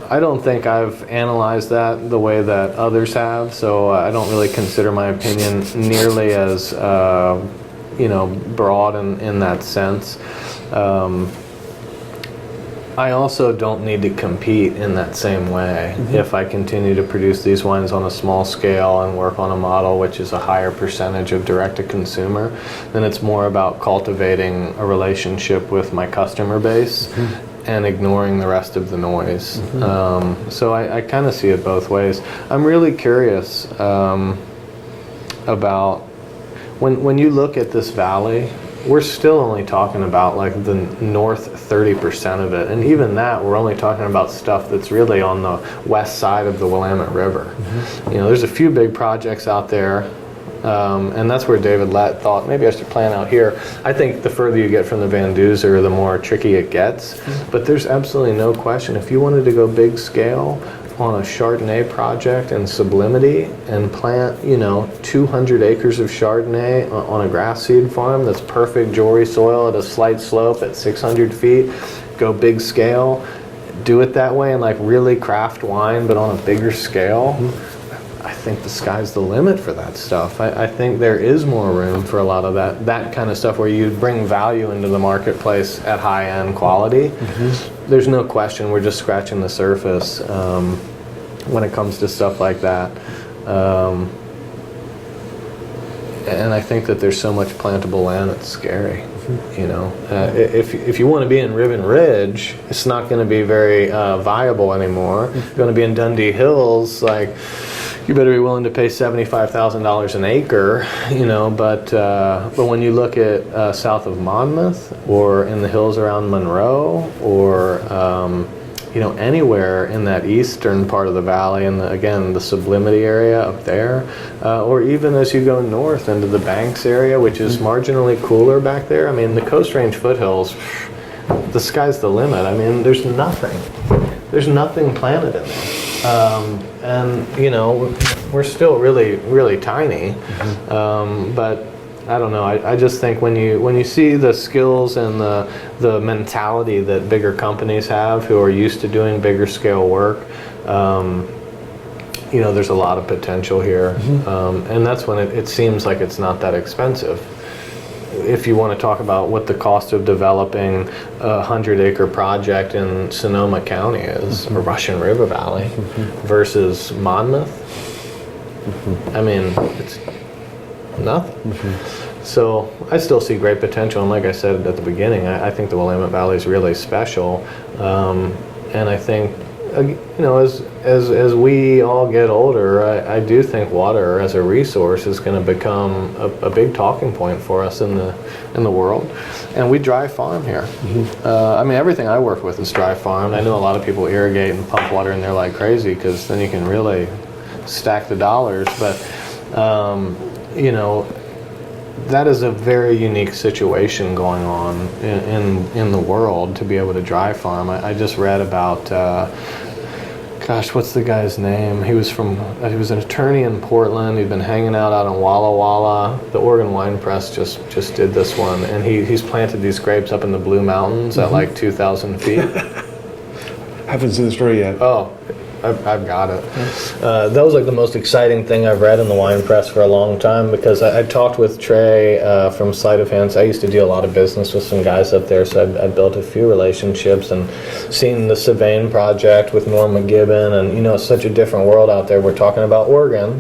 I don't think I've analyzed that the way that others have, so I don't really consider my opinion nearly as broad in that sense. I also don't need to compete in that same way. If I continue to produce these wines on a small scale and work on a model which is a higher percentage of direct-to-consumer, then it's more about cultivating a relationship with my customer base and ignoring the rest of the noise. So I kind of see it both ways. I'm really curious about when you look at this valley. We're still only talking about like the north 30% of it, and even that we're only talking about stuff that's really on the west side of the Willamette River. There's a few big projects out there, and that's where David Lett thought maybe I should plan out here. I think the further you get from the Van Duzer, the more tricky it gets, but there's absolutely no question if you wanted to go big scale on a Chardonnay project in sublimity and plant 200 acres of Chardonnay on a grass seed farm that's perfect jewelry soil at a slight slope at 600 feet, go big scale, do it that way and like really craft wine but on a bigger scale. I think the sky's the limit for that stuff. I think there is more room for a lot of that kind of stuff where you bring value into the marketplace at high-end quality. There's no question we're just scratching the surface when it comes to stuff like that. And I think that there's so much plantable land it's scary. If you want to be in Ribbon Ridge, it's not going to be very viable anymore. If you're going to be in Dundee Hills, like, you better be willing to pay $75,000 an acre, but when you look at south of Monmouth or in the hills around Monroe or anywhere in that eastern part of the valley and the sublimity area up there, or even as you go north into the Banks area, which is marginally cooler back there. I mean, the Coast Range foothills, the sky's the limit. I mean, there's nothing planted in there. And we're still really, really tiny, but I don't know. I just think when you see the skills and the mentality that bigger companies have who are used to doing bigger scale work, there's a lot of potential here, and that's when it seems like it's not that expensive. If you want to talk about what the cost of developing a 100-acre project in Sonoma County is, or Russian River Valley, versus Monmouth, I mean, it's nothing. So I still see great potential, and like I said at the beginning, I think the Willamette Valley is really special, and I think as we all get older, I do think water as a resource is going to become a big talking point for us in the world. And we dry farm here. I mean, everything I work with is dry farmed. I know a lot of people irrigate and pump water in there like crazy because then you can really stack the dollars. But that is a very unique situation going on in the world to be able to dry farm. I just read about, what's the guy's name? He was an attorney in Portland. He'd been hanging out in Walla Walla. The Oregon Wine Press just did this one, and he's planted these grapes up in the Blue Mountains at like 2,000 feet. Haven't seen the story yet. Oh, I've got it. That was like the most exciting thing I've read in the wine press for a long time, because I talked with Trey from Sleight of Hand. I used to do a lot of business with some guys up there, so I built a few relationships and seen the Sylvain project with Norm McGibbon, and it's such a different world out there. We're talking about Oregon,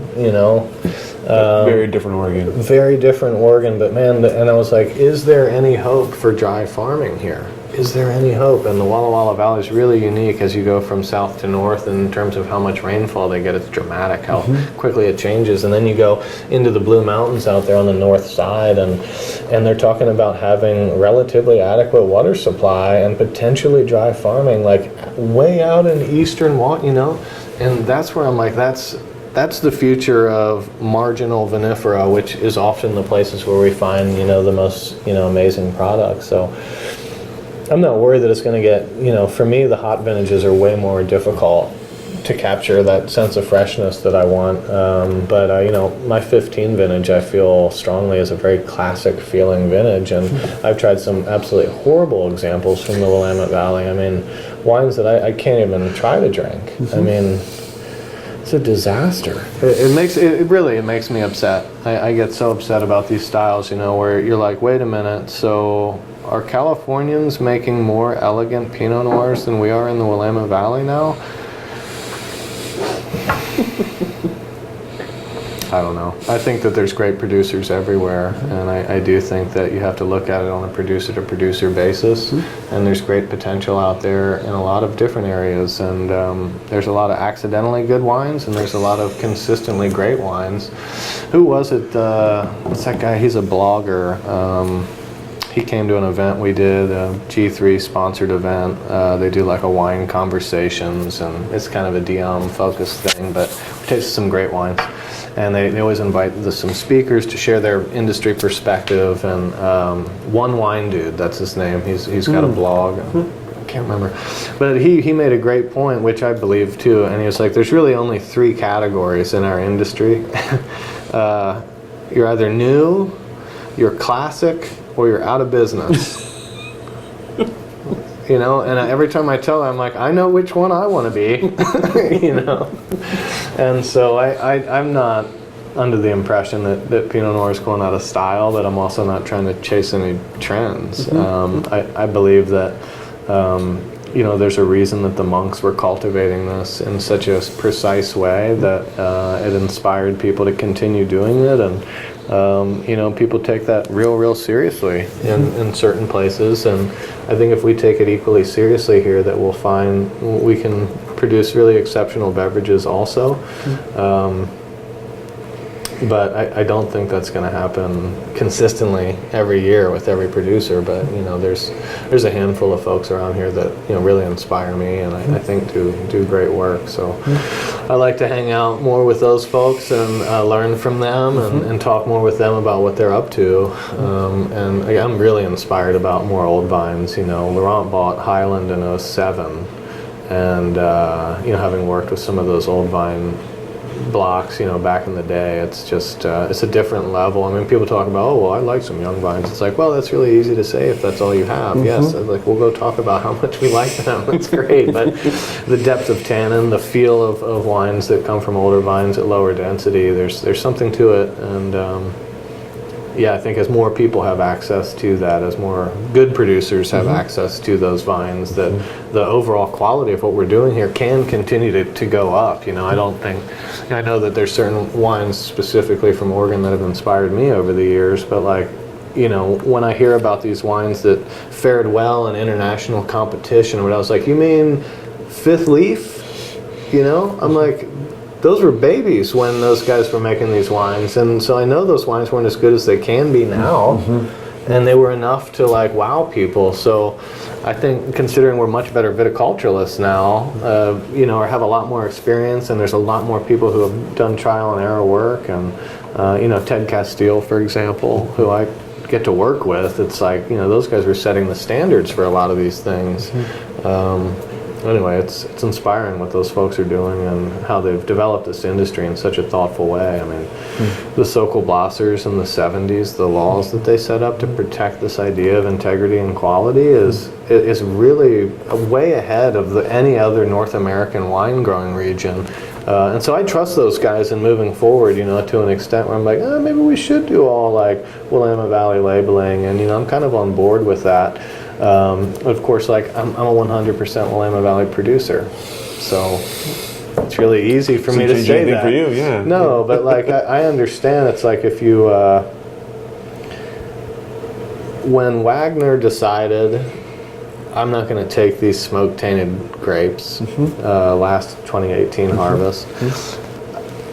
very different Oregon. Very different Oregon, but man, and I was like, is there any hope for dry farming here? Is there any hope? And the Walla Walla Valley is really unique as you go from south to north in terms of how much rainfall they get. It's dramatic how quickly it changes. And then you go into the Blue Mountains out there on the north side, and they're talking about having relatively adequate water supply and potentially dry farming, like way out in eastern, and that's where I'm like, that's the future of marginal vinifera, which is often the places where we find, the most, amazing products. So I'm not worried that it's going to get, for me, the hot vintages are way more difficult to capture that sense of freshness that I want. But my 15 vintage, I feel strongly is a very classic feeling vintage. And I've tried some absolutely horrible examples from the Willamette Valley. I mean, wines that I can't even try to drink. I mean, It's a disaster. It really makes me upset. I get so upset about these styles, where you're like, wait a minute, so are Californians making more elegant Pinot Noirs than we are in the Willamette Valley now? I don't know. I think that there's great producers everywhere, and I do think that you have to look at it on a producer-to-producer basis, and there's great potential out there in a lot of different areas, and there's a lot of accidentally good wines, and there's a lot of consistently great wines. Who was it? What's that guy? He's a blogger. He came to an event we did, a G3 sponsored event. They do like a wine conversations, and it's kind of a Dion focused thing, but we tasted some great wines. And they always invite some speakers to share their industry perspective. And One Wine Dude, that's his name. He's got a blog. I can't remember. But he made a great point, which I believe too. And he was like, there's really only 3 categories in our industry. You're either new, you're classic, or you're out of business. And every time I tell them, I'm like, I know which one I want to be, And so I'm not under the impression that Pinot Noir is going out of style, but I'm also not trying to chase any trends. I believe that, there's a reason that the monks were cultivating this in such a precise way that it inspired people to continue doing it. And people take that real seriously in certain places, and I think if we take it equally seriously here, that we'll find we can produce really exceptional beverages also. But I don't think that's going to happen consistently every year with every producer. But there's a handful of folks around here that really inspire me, and I think do great work. So I like to hang out more with those folks and learn from them and talk more with them about what they're up to. And I'm really inspired about more old vines. Laurent bought Highland in '07, and having worked with some of those old vine blocks, back in the day, it's just it's a different level. I mean, people talk about, oh, well, I like some young vines. It's like, well, that's really easy to say if that's all you have. Yes, like we'll go talk about how much we like them. It's great, but the depth of tannin, the feel of wines that come from older vines at lower density, there's something to it, and I think as more people have access to that, as more good producers have access to those vines, that the overall quality of what we're doing here can continue to go up. I don't think, I know that there's certain wines specifically from Oregon that have inspired me over the years, but when I hear about these wines that fared well in international competition, I was like, you mean Fifth Leaf? I'm like, those were babies when those guys were making these wines, and so I know those wines weren't as good as they can be now, and they were enough to wow people. So I think, considering we're much better viticulturalists now, or have a lot more experience, and there's a lot more people who have done trial and error work, and Ted Castile, for example, who I get to work with, it's like those guys were setting the standards for a lot of these things. Anyway, it's inspiring what those folks are doing and how they've developed this industry in such a thoughtful way. I mean, the Sokol Blossers in the 70s, the laws that they set up to protect this idea of integrity and quality is really way ahead of any other North American wine growing region. And so I trust those guys in moving forward, to an extent where I'm like, maybe we should do all Willamette Valley labeling, and I'm kind of on board with that. Of course, I'm a 100% Willamette Valley producer, so it's really easy for me to say that. For you, yeah. No, but I understand. It's like if you, when Wagner decided, I'm not going to take these smoke-tainted grapes, last 2018 harvest.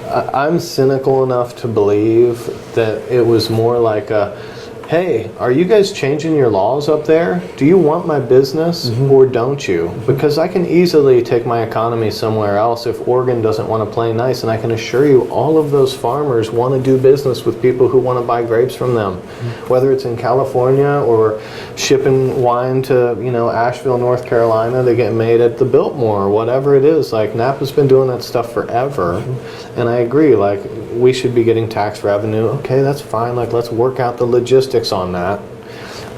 I'm cynical enough to believe that it was more like a, hey, are you guys changing your laws up there? Do you want my business or don't you? Because I can easily take my economy somewhere else if Oregon doesn't want to play nice, and I can assure you all of those farmers want to do business with people who want to buy grapes from them. Whether it's in California or shipping wine to, Asheville, North Carolina, they get made at the Biltmore or whatever it is. Napa's been doing that stuff forever. And I agree, we should be getting tax revenue. Okay, that's fine. Let's work out the logistics on that.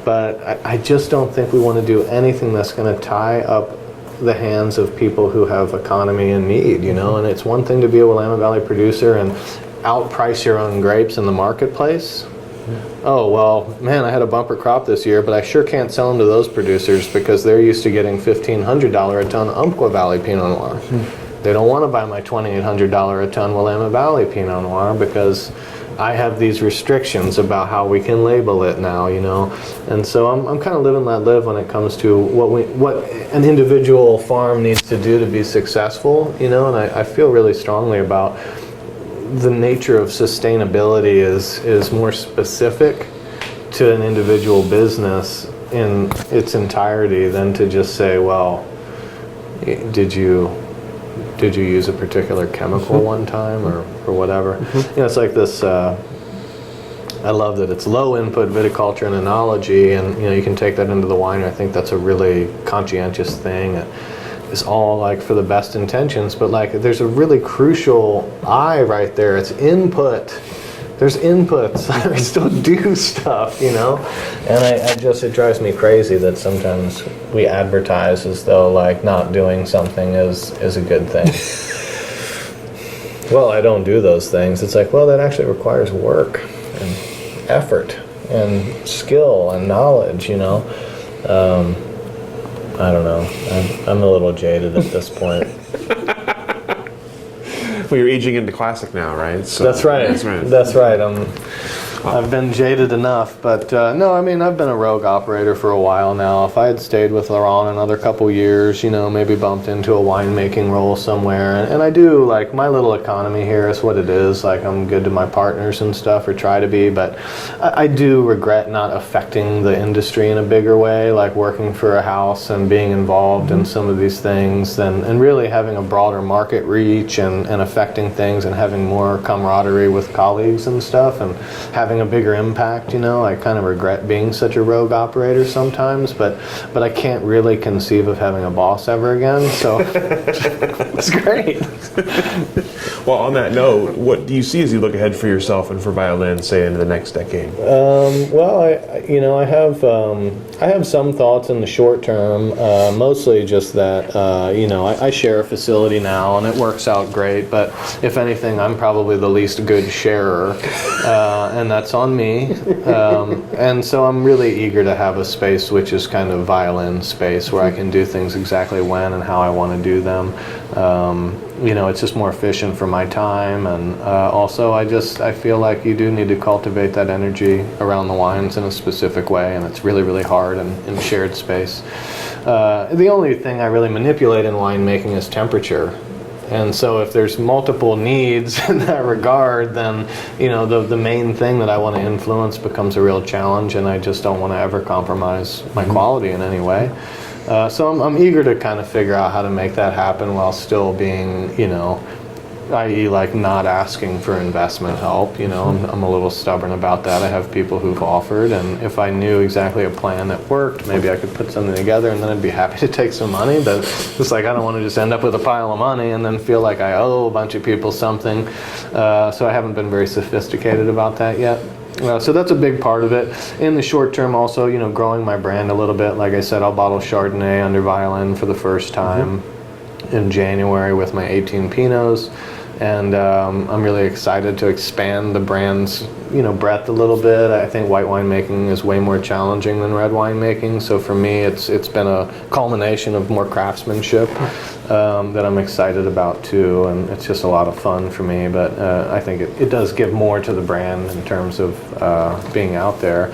But I just don't think we want to do anything that's going to tie up the hands of people who have economy and need, you know. And it's one thing to be a Willamette Valley producer and outprice your own grapes in the marketplace. Oh, well, man, I had a bumper crop this year, but I sure can't sell them to those producers because they're used to getting $1,500 a ton Umpqua Valley Pinot Noir. They don't want to buy my $2,800 a ton Willamette Valley Pinot Noir because I have these restrictions about how we can label it now, you know. And so I'm kind of living that live when it comes to what an individual farm needs to do to be successful, you know. And I feel really strongly about the nature of sustainability is more specific to an individual business in its entirety than to just say, well, did you use a particular chemical one time or whatever. You know, it's like this, I love that it's low input viticulture and enology, and you know, you can take that into the wine. I think that's a really conscientious thing. It's all like for the best intentions, but like there's a really crucial eye right there. It's input. There's inputs. We still do stuff, you know? And it drives me crazy that sometimes we advertise as though like not doing something is a good thing. Well, I don't do those things. It's like, well, that actually requires work and effort and skill and knowledge, you know? I don't know. I'm a little jaded at this point. Well, you're aging into classic now, right? So, That's right. That's right. Oh. I've been jaded enough, but no, I mean, I've been a rogue operator for a while now. If I had stayed with Laurent another couple years, you know, maybe bumped into a winemaking role somewhere. And I do, like, my little economy here is what it is. Like, I'm good to my partners and stuff, or try to be, but I do regret not affecting the industry in a bigger way, like working for a house and being involved in some of these things, and really having a broader market reach and affecting things and having more camaraderie with colleagues and stuff, and having a bigger impact, you know. I kind of regret being such a rogue operator sometimes, but I can't really conceive of having a boss ever again, so it's great. Well, on that note, what do you see as you look ahead for yourself and for Violin, say, into the next decade? Well, I have some thoughts in the short term, mostly just that, I share a facility now and it works out great, but if anything, I'm probably the least good sharer, and that's on me. And so I'm really eager to have a space which is kind of Violin space where I can do things exactly when and how I want to do them. It's just more efficient for my time, and also I feel like you do need to cultivate that energy around the wines in a specific way, and it's really, really hard in shared space. The only thing I really manipulate in winemaking is temperature. And so if there's multiple needs in that regard, then, the main thing that I want to influence becomes a real challenge, and I just don't want to ever compromise my quality in any way. So I'm eager to kind of figure out how to make that happen while still being, i.e. like not asking for investment help. I'm a little stubborn about that. I have people who've offered, and if I knew exactly a plan that worked, maybe I could put something together, and then I'd be happy to take some money. But it's like I don't want to just end up with a pile of money and then feel like I owe a bunch of people something. So I haven't been very sophisticated about that yet. So that's a big part of it. In the short term also, growing my brand a little bit. Like I said, I'll bottle Chardonnay under Violin for the first time in January with my 18 Pinots. And I'm really excited to expand the brand's, breadth a little bit. I think white winemaking is way more challenging than red winemaking. So for me, it's been a culmination of more craftsmanship that I'm excited about too. And it's just a lot of fun for me. But I think it does give more to the brand in terms of being out there.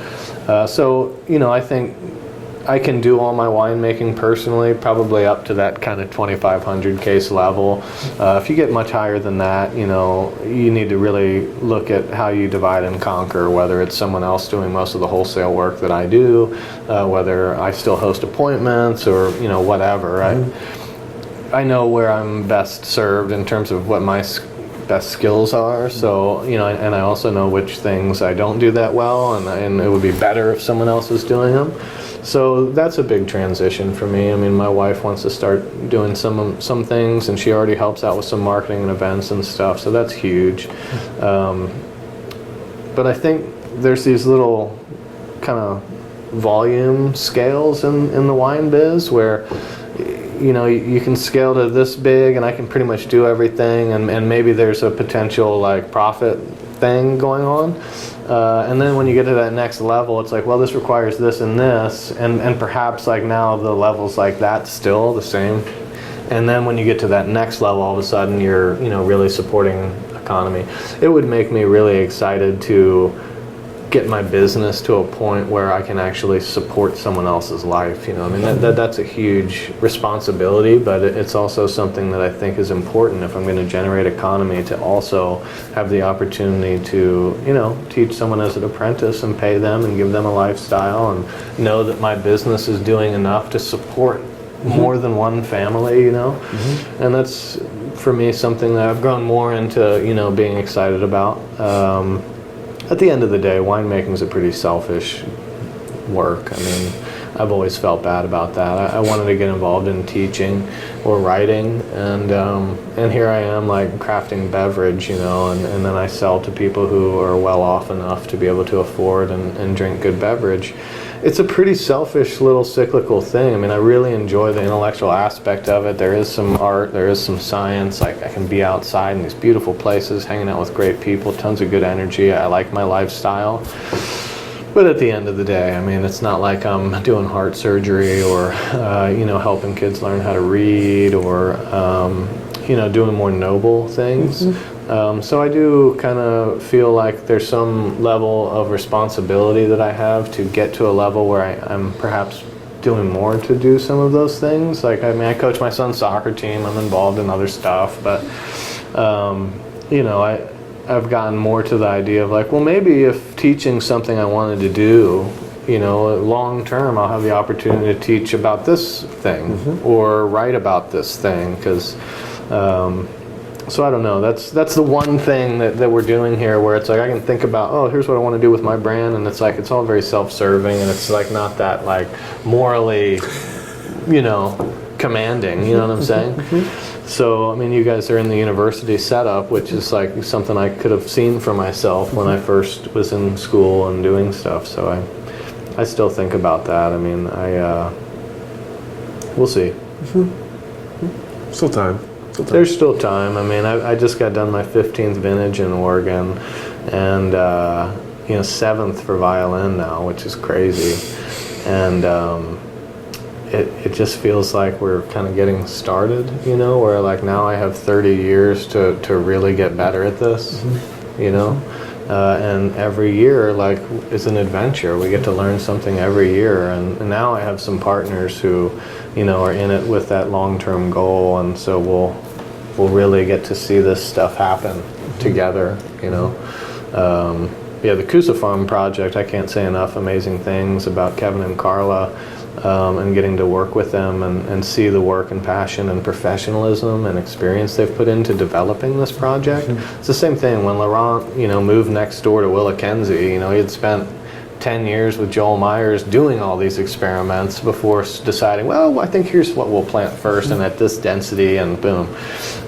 So I think I can do all my winemaking personally, probably up to that kind of 2,500 case level. If you get much higher than that, you need to really look at how you divide and conquer, whether it's someone else doing most of the wholesale work that I do, whether I still host appointments or, whatever. I know where I'm best served in terms of what my best skills are, so and I also know which things I don't do that well, and it would be better if someone else was doing them. So that's a big transition for me. I mean, my wife wants to start doing some things, and she already helps out with some marketing and events and stuff, so that's huge. But I think there's these little kind of volume scales in the wine biz where you know, you can scale to this big and I can pretty much do everything, and maybe there's a potential like profit thing going on. And then when you get to that next level, it's like, well, this requires this and this, and perhaps like now the levels like that's still the same. And then when you get to that next level, all of a sudden you're, you know, really supporting economy. It would make me really excited to get my business to a point where I can actually support someone else's life. You know, I mean, that's a huge responsibility, but it's also something that I think is important if I'm going to generate economy, to also have the opportunity to, you know, teach someone as an apprentice and pay them and give them a lifestyle, and know that my business is doing enough to support more than one family, you know. And that's, for me, something that I've grown more into, you know, being excited about. At the end of the day, winemaking is a pretty selfish work. I mean, I've always felt bad about that. I wanted to get involved in teaching or writing, and here I am, like, crafting beverage, you know, and then I sell to people who are well off enough to be able to afford and drink good beverage. It's a pretty selfish little cyclical thing. I mean, I really enjoy the intellectual aspect of it. There is some art, there is some science. Like, I can be outside in these beautiful places, hanging out with great people, tons of good energy. I like my lifestyle. But at the end of the day, I mean, it's not like I'm doing heart surgery or, you know, helping kids learn how to read, or, you know, doing more noble things. So I do kind of feel like there's some level of responsibility that I have to get to a level where I'm perhaps doing more to do some of those things. Like, I mean, I coach my son's soccer team, I'm involved in other stuff, but, you know, I've gotten more to the idea of like, well, maybe if teaching something I wanted to do, you know, long term, I'll have the opportunity to teach about this thing or write about this thing, because so I don't know, that's the one thing that we're doing here, where it's like I can think about, oh, here's what I want to do with my brand, and it's like it's all very self-serving, and it's like not that like morally, you know, commanding, you know what I'm saying? So, I mean, you guys are in the university setup, which is like something I could have seen for myself when I first was in school and doing stuff. So I still think about that. I mean, we'll see. Still time. There's still time. I mean, I just got done my 15th vintage in Oregon, and you know, 7th for violin now, which is crazy. And it just feels like we're kind of getting started, you know, where like now I have 30 years to really get better at this, you know. And every year, like, is an adventure. We get to learn something every year, and now I have some partners who, you know, are in it with that long-term goal, and so we'll really get to see this stuff happen together, you know. Yeah, the Coosa Farm project, I can't say enough amazing things about Kevin and Carla, and getting to work with them and see the work and passion and professionalism and experience they've put into developing this project. It's the same thing when Laurent, you know, moved next door to Willa Kenzie. You know, he had spent 10 years with Joel Myers doing all these experiments before deciding, well, I think here's what we'll plant first and at this density, and boom,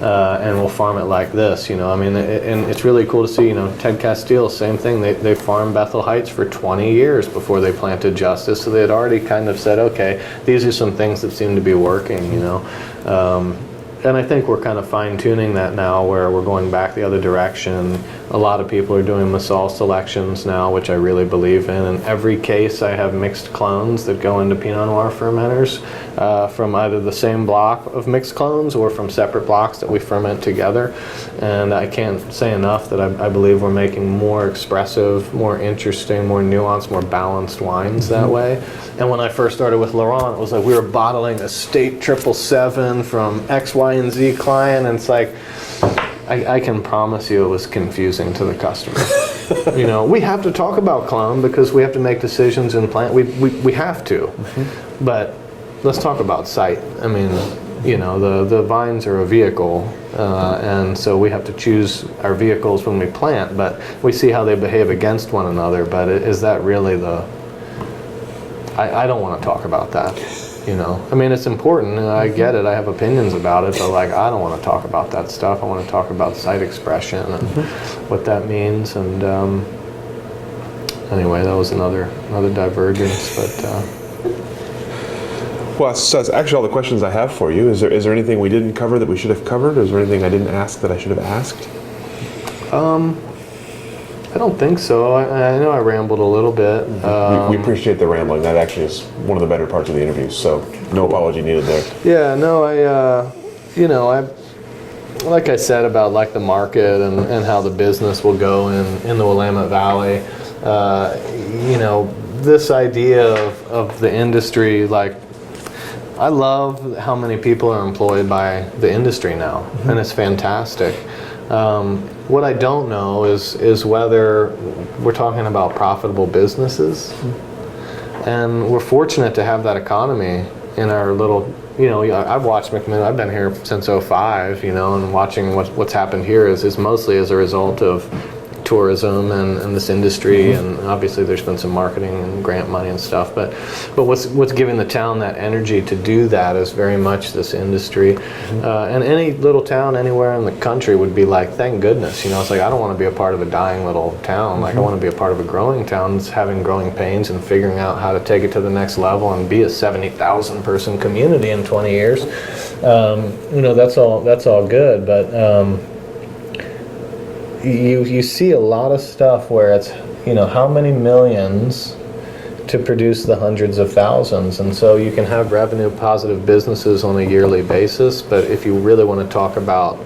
and we'll farm it like this, you know. I mean, and it's really cool to see, you know, Ted Castile, same thing. They farmed Bethel Heights for 20 years before they planted Justice, so they had already kind of said, okay, these are some things that seem to be working, you know. And I think we're kind of fine-tuning that now, where we're going back the other direction. A lot of people are doing Massal selections now, which I really believe in. In every case, I have mixed clones that go into Pinot Noir fermenters from either the same block of mixed clones or from separate blocks that we ferment together. And I can't say enough that I believe we're making more expressive, more interesting, more nuanced, more balanced wines that way. And when I first started with Laurent, it was like we were bottling a State 777 from X, Y, and Z client, and it's like, I can promise you it was confusing to the customer. You know, we have to talk about clone because we have to make decisions in plant. We have to. But let's talk about site. I mean, you know, the vines are a vehicle, and so we have to choose our vehicles when we plant, but we see how they behave against one another. But is that really the... I don't want to talk about that. You know, I mean, it's important, and I get it. I have opinions about it, but like, I don't want to talk about that stuff. I want to talk about site expression and what that means. And anyway, that was another divergence. But Well, that's actually all the questions I have for you. Is there anything we didn't cover that we should have covered? Is there anything I didn't ask that I should have asked? I don't think so. I know I rambled a little bit. We appreciate the rambling. That actually is one of the better parts of the interview, so no apology needed there. Yeah, no, like I said about like the market and how the business will go in the Willamette Valley, this idea of the industry, like, I love how many people are employed by the industry now, and it's fantastic. What I don't know is whether we're talking about profitable businesses, and we're fortunate to have that economy in our little. I've watched McMinnville. I've been here since '05. And watching what's happened here is mostly as a result of tourism and this industry, and obviously there's been some marketing and grant money and stuff, but what's giving the town that energy to do that is very much this industry. And any little town anywhere in the country would be like, thank goodness. It's like, I don't want to be a part of a dying little town. Like, I want to be a part of a growing town that's having growing pains and figuring out how to take it to the next level and be a 70,000 person community in 20 years. That's all good, but you see a lot of stuff where it's, how many millions to produce the hundreds of thousands. And so you can have revenue positive businesses on a yearly basis, but if you really want to talk about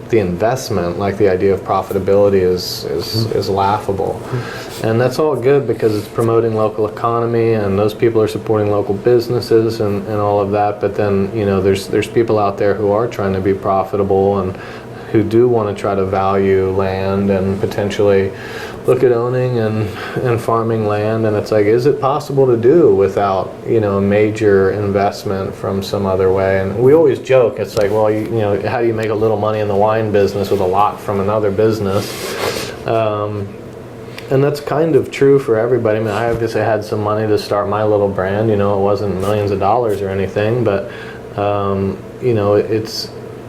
the investment, like the idea of profitability is laughable. And that's all good because it's promoting local economy and those people are supporting local businesses and all of that. But then, there's people out there who are trying to be profitable and who do want to try to value land and potentially look at owning and farming land, and it's like, is it possible to do without a major investment from some other way? And we always joke, it's like, well, how do you make a little money in the wine business with a lot from another business? And that's kind of true for everybody. I mean, I obviously had some money to start my little brand. It wasn't millions of dollars or anything, but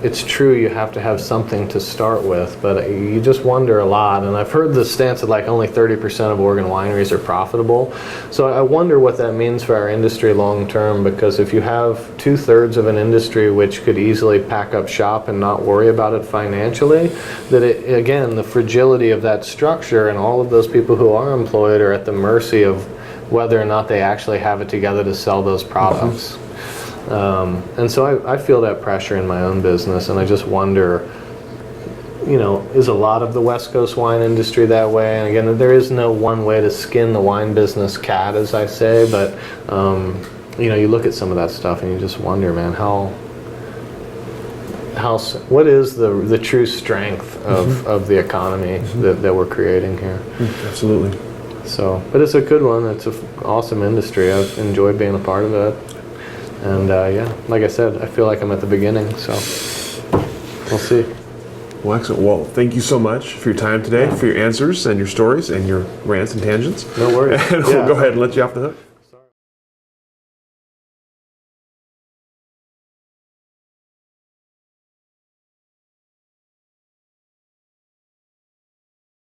it's true, you have to have something to start with, but you just wonder a lot. And I've heard the stance that like only 30% of Oregon wineries are profitable. So I wonder what that means for our industry long term, because if you have 2/3 of an industry which could easily pack up shop and not worry about it financially, that again, the fragility of that structure and all of those people who are employed are at the mercy of whether or not they actually have it together to sell those products. And so I feel that pressure in my own business, and I just wonder, is a lot of the West Coast wine industry that way? And again, there is no one way to skin the wine business cat, as I say, but you look at some of that stuff and you just wonder, man, what is the true strength of the economy that we're creating here? Absolutely. So, but it's a good one. It's an awesome industry. I've enjoyed being a part of it. And like I said, I feel like I'm at the beginning, so we'll see. Well, excellent. Well, thank you so much for your time today, for your answers and your stories and your rants and tangents. No worries. And we'll go ahead and let you off the hook.